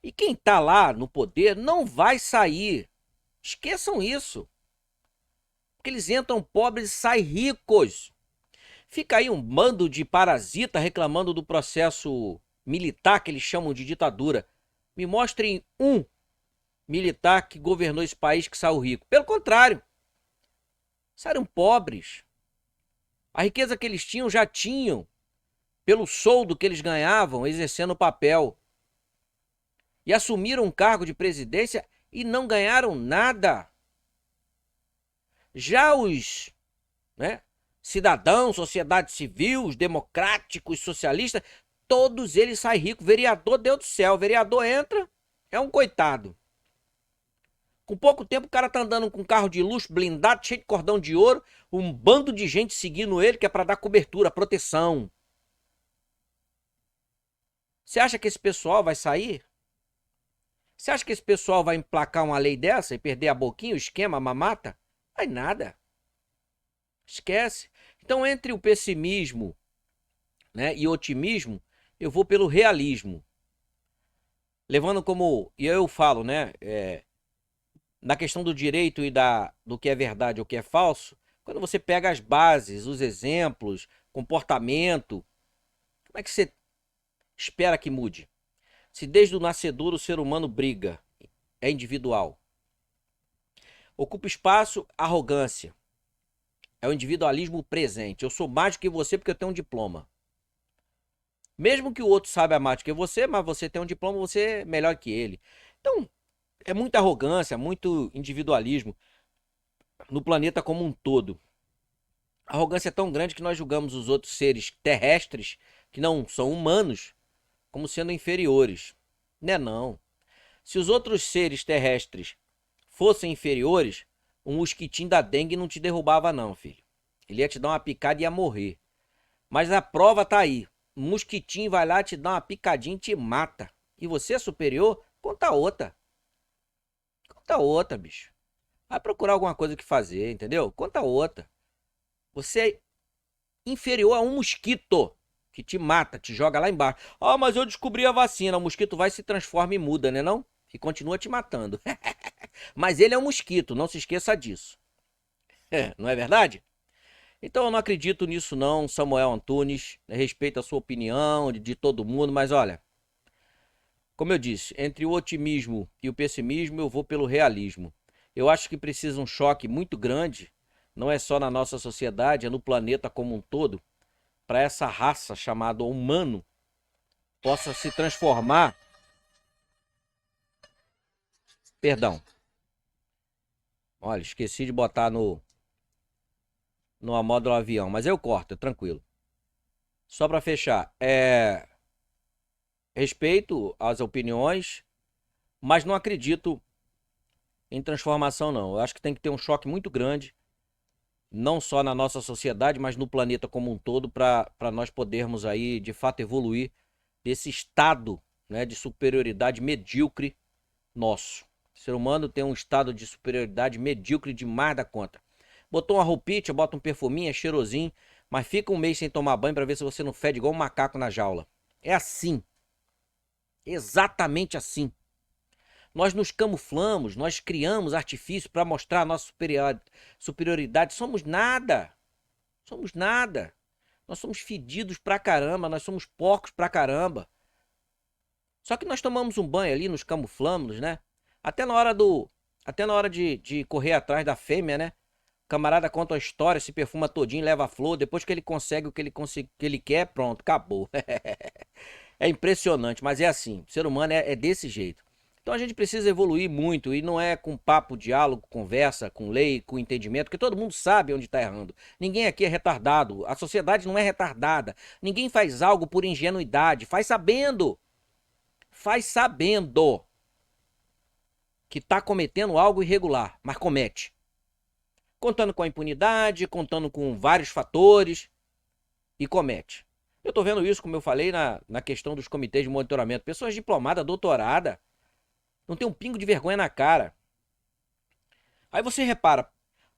E quem está lá no poder não vai sair. Esqueçam isso. Porque eles entram pobres e saem ricos. Fica aí um bando de parasita reclamando do processo militar que eles chamam de ditadura. Me mostrem um militar que governou esse país que saiu rico. Pelo contrário, saíram pobres. A riqueza que eles tinham já tinham pelo soldo que eles ganhavam exercendo o papel. E assumiram um cargo de presidência e não ganharam nada. Já os, né, cidadãos, sociedade civil, os democráticos, socialistas, todos eles saem ricos. Vereador, Deus do céu, vereador entra, é um coitado. Com pouco tempo o cara tá andando com um carro de luxo, blindado, cheio de cordão de ouro, um bando de gente seguindo ele que é para dar cobertura, proteção. Você acha que esse pessoal vai sair? Você acha que esse pessoal vai emplacar uma lei dessa e perder a boquinha, o esquema, a mamata? Vai nada. Esquece. Então, entre o pessimismo, né, e o otimismo, eu vou pelo realismo. Levando como, e eu falo, né, na questão do direito e do que é verdade ou que é falso, quando você pega as bases, os exemplos, comportamento, como é que você espera que mude? Se desde o nascedor o ser humano briga, é individual. Ocupa espaço, arrogância. É o individualismo presente. Eu sou mais do que você porque eu tenho um diploma. Mesmo que o outro saiba mais do que você, mas você tem um diploma, você é melhor que ele. Então, é muita arrogância, muito individualismo no planeta como um todo. A arrogância é tão grande que nós julgamos os outros seres terrestres, que não são humanos, como sendo inferiores. Não é não. Se os outros seres terrestres fossem inferiores, um mosquitinho da dengue não te derrubava não, filho. Ele ia te dar uma picada e ia morrer. Mas a prova tá aí. Um mosquitinho vai lá, te dá uma picadinha e te mata. E você é superior? Conta outra. Conta outra, bicho. Vai procurar alguma coisa que fazer, entendeu? Conta outra. Você é inferior a um mosquito que te mata, te joga lá embaixo. Ah, mas eu descobri a vacina. O mosquito vai, se transforma e muda, né não? E continua te matando. Mas ele é um mosquito, não se esqueça disso. Não é verdade? Então eu não acredito nisso não, Samuel Antunes. Respeito a sua opinião, de todo mundo, mas olha, como eu disse, entre o otimismo e o pessimismo eu vou pelo realismo. Eu acho que precisa um choque muito grande, não é só na nossa sociedade, é no planeta como um todo, para essa raça chamada humano possa se transformar. Perdão. Olha, esqueci de botar no módulo avião, mas eu corto, tranquilo. Só para fechar, respeito às opiniões, mas não acredito em transformação não. Eu acho que tem que ter um choque muito grande, não só na nossa sociedade, mas no planeta como um todo, para nós podermos aí, de fato, evoluir desse estado, né, de superioridade medíocre nosso. O ser humano tem um estado de superioridade medíocre demais da conta. Botou uma roupinha, bota um perfuminho, é cheirosinho, mas fica um mês sem tomar banho para ver se você não fede igual um macaco na jaula. É assim. Exatamente assim. Nós nos camuflamos, nós criamos artifícios para mostrar a nossa superioridade. Somos nada. Somos nada. Nós somos fedidos pra caramba, nós somos porcos pra caramba. Só que nós tomamos um banho ali, nos camuflamos, né? Até na hora de correr atrás da fêmea, né? O camarada conta a história, se perfuma todinho, leva a flor. Depois que ele consegue o que ele quer, pronto, acabou. É impressionante, mas é assim. O ser humano é desse jeito. Então a gente precisa evoluir muito e não é com papo, diálogo, conversa, com lei, com entendimento, porque todo mundo sabe onde está errando. Ninguém aqui é retardado. A sociedade não é retardada. Ninguém faz algo por ingenuidade. Faz sabendo que está cometendo algo irregular, mas comete. Contando com a impunidade, contando com vários fatores e comete. Eu estou vendo isso, como eu falei, na questão dos comitês de monitoramento. Pessoas diplomadas, doutorada, não tem um pingo de vergonha na cara. Aí você repara,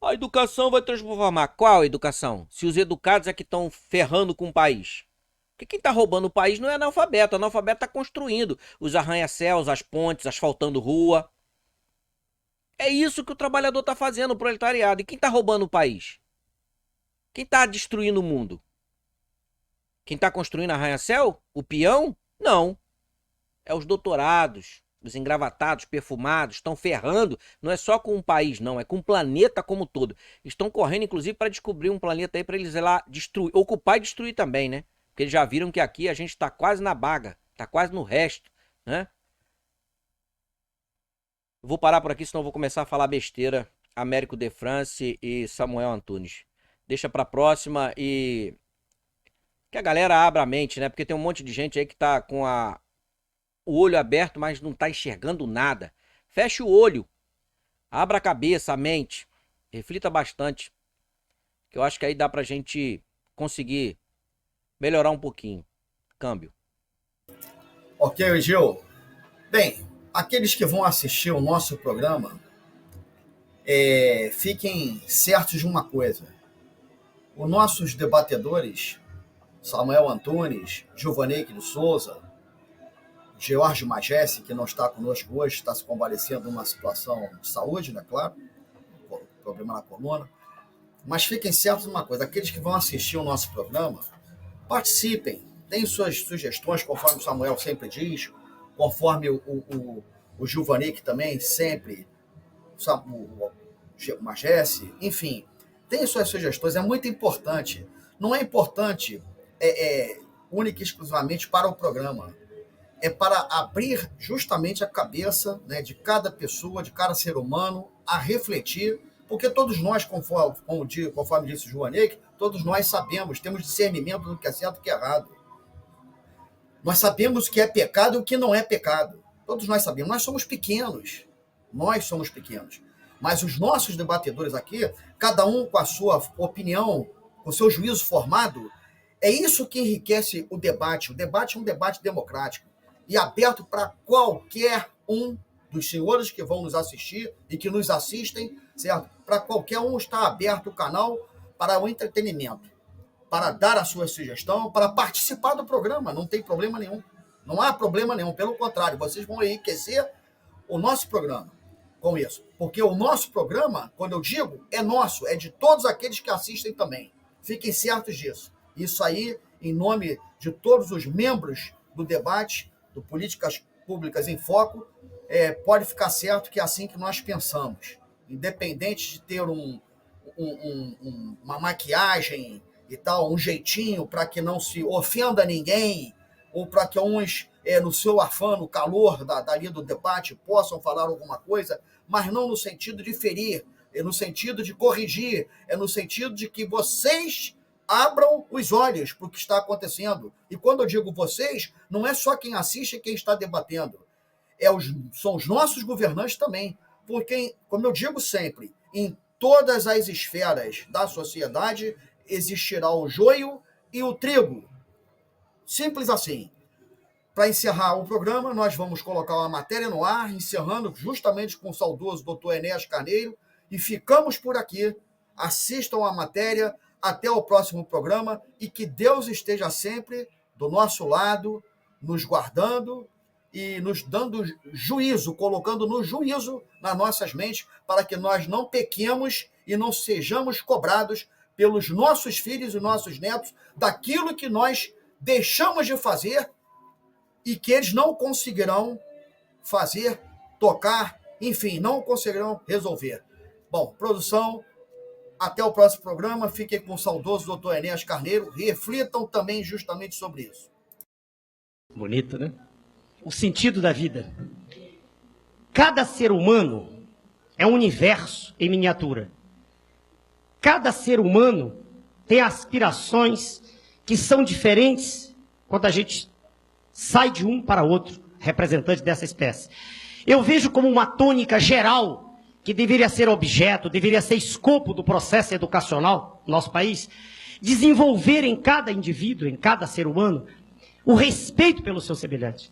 a educação vai transformar. Qual educação? Se os educados é que estão ferrando com o país. Porque quem está roubando o país não é analfabeto. O analfabeto está construindo os arranha-céus, as pontes, asfaltando rua. É isso que o trabalhador está fazendo, o proletariado. E quem está roubando o país? Quem está destruindo o mundo? Quem está construindo arranha-céu? O peão? Não. É os doutorados, os engravatados, perfumados, estão ferrando. Não é só com o país, não. É com o planeta como um todo. Estão correndo, inclusive, para descobrir um planeta aí para eles ir lá destruir, ocupar e destruir também, né? Porque eles já viram que aqui a gente está quase na baga, está quase no resto, né? Eu vou parar por aqui, senão eu vou começar a falar besteira. Américo de France e Samuel Antunes. Deixa pra próxima e que a galera abra a mente, né? Porque tem um monte de gente aí que tá com o olho aberto, mas não tá enxergando nada. Feche o olho, abra a cabeça, a mente, reflita bastante, que eu acho que aí dá pra gente conseguir melhorar um pouquinho. Câmbio. Ok, Gil. Bem, aqueles que vão assistir o nosso programa, fiquem certos de uma coisa. Os nossos debatedores, Samuel Antunes, Gilvanei de Souza, George Magesse, que não está conosco hoje, está se convalescendo de uma situação de saúde, né, claro, problema na coluna. Mas fiquem certos de uma coisa, aqueles que vão assistir o nosso programa, participem, deem suas sugestões, conforme o Samuel sempre diz, conforme o Gilvanei, que também sempre, o Magesse, enfim, deem suas sugestões, é muito importante. Não é importante única e exclusivamente para o programa, é para abrir justamente a cabeça, né, de cada pessoa, de cada ser humano, a refletir, porque todos nós, conforme disse o Joanek, todos nós sabemos, temos discernimento do que é certo e do que é errado. Nós sabemos o que é pecado e o que não é pecado. Todos nós sabemos. Nós somos pequenos. Mas os nossos debatedores aqui, cada um com a sua opinião, com o seu juízo formado, é isso que enriquece o debate. O debate é um debate democrático e aberto para qualquer um dos senhores que vão nos assistir e que nos assistem, certo? Para qualquer um estar aberto o canal para o entretenimento, para dar a sua sugestão, para participar do programa. Não tem problema nenhum. Não há problema nenhum. Pelo contrário, vocês vão enriquecer o nosso programa com isso. Porque o nosso programa, quando eu digo, é nosso, é de todos aqueles que assistem também. Fiquem certos disso. Isso aí, em nome de todos os membros do debate, do Políticas Públicas em Foco, pode ficar certo que é assim que nós pensamos. Independente de ter uma maquiagem e tal, um jeitinho para que não se ofenda ninguém, ou para que uns, no seu afã, no calor dali do debate, possam falar alguma coisa, mas não no sentido de ferir, é no sentido de corrigir, é no sentido de que vocês abram os olhos para o que está acontecendo. E quando eu digo vocês, não é só quem assiste e quem está debatendo. São os nossos governantes também. Porque, como eu digo sempre, em todas as esferas da sociedade existirá o joio e o trigo. Simples assim. Para encerrar o programa, nós vamos colocar uma matéria no ar, encerrando justamente com o saudoso Dr. Enéas Carneiro, e ficamos por aqui. Assistam a matéria. Até o próximo programa e que Deus esteja sempre do nosso lado, nos guardando e nos dando juízo, colocando no juízo nas nossas mentes, para que nós não pequemos e não sejamos cobrados pelos nossos filhos e nossos netos daquilo que nós deixamos de fazer e que eles não conseguirão fazer, tocar, enfim, não conseguirão resolver. Bom, produção, até o próximo programa. Fiquem com o saudoso doutor Enéas Carneiro. Reflitam também justamente sobre isso. Bonito, né? O sentido da vida. Cada ser humano é um universo em miniatura. Cada ser humano tem aspirações que são diferentes quando a gente sai de um para outro, representante dessa espécie. Eu vejo como uma tônica geral que deveria ser objeto, deveria ser escopo do processo educacional no nosso país, desenvolver em cada indivíduo, em cada ser humano, o respeito pelo seu semelhante.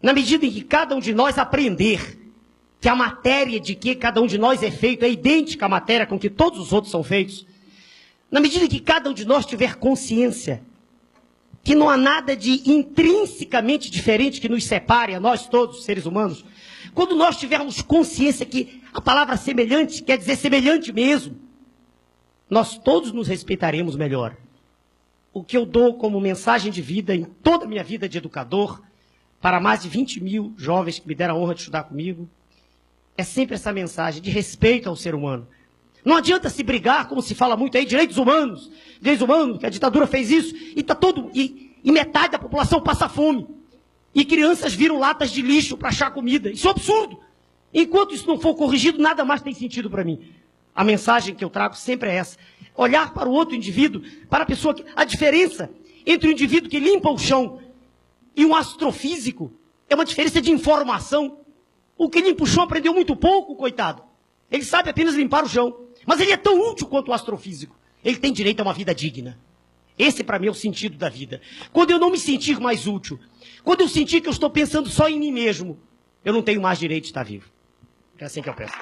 Na medida em que cada um de nós aprender que a matéria de que cada um de nós é feito é idêntica à matéria com que todos os outros são feitos, na medida em que cada um de nós tiver consciência que não há nada de intrinsecamente diferente que nos separe, a nós todos, seres humanos, quando nós tivermos consciência que a palavra semelhante quer dizer semelhante mesmo, nós todos nos respeitaremos melhor. O que eu dou como mensagem de vida em toda a minha vida de educador, para mais de 20 mil jovens que me deram a honra de estudar comigo, é sempre essa mensagem de respeito ao ser humano. Não adianta se brigar, como se fala muito aí, direitos humanos, que a ditadura fez isso, e tá todo, e metade da população passa fome. E crianças viram latas de lixo para achar comida. Isso é um absurdo. Enquanto isso não for corrigido, nada mais tem sentido para mim. A mensagem que eu trago sempre é essa. Olhar para o outro indivíduo, para a pessoa que... A diferença entre o indivíduo que limpa o chão e um astrofísico é uma diferença de informação. O que limpa o chão aprendeu muito pouco, coitado. Ele sabe apenas limpar o chão. Mas ele é tão útil quanto o astrofísico. Ele tem direito a uma vida digna. Esse, para mim, é o sentido da vida. Quando eu não me sentir mais útil, quando eu sentir que eu estou pensando só em mim mesmo, eu não tenho mais direito de estar vivo. É assim que eu penso.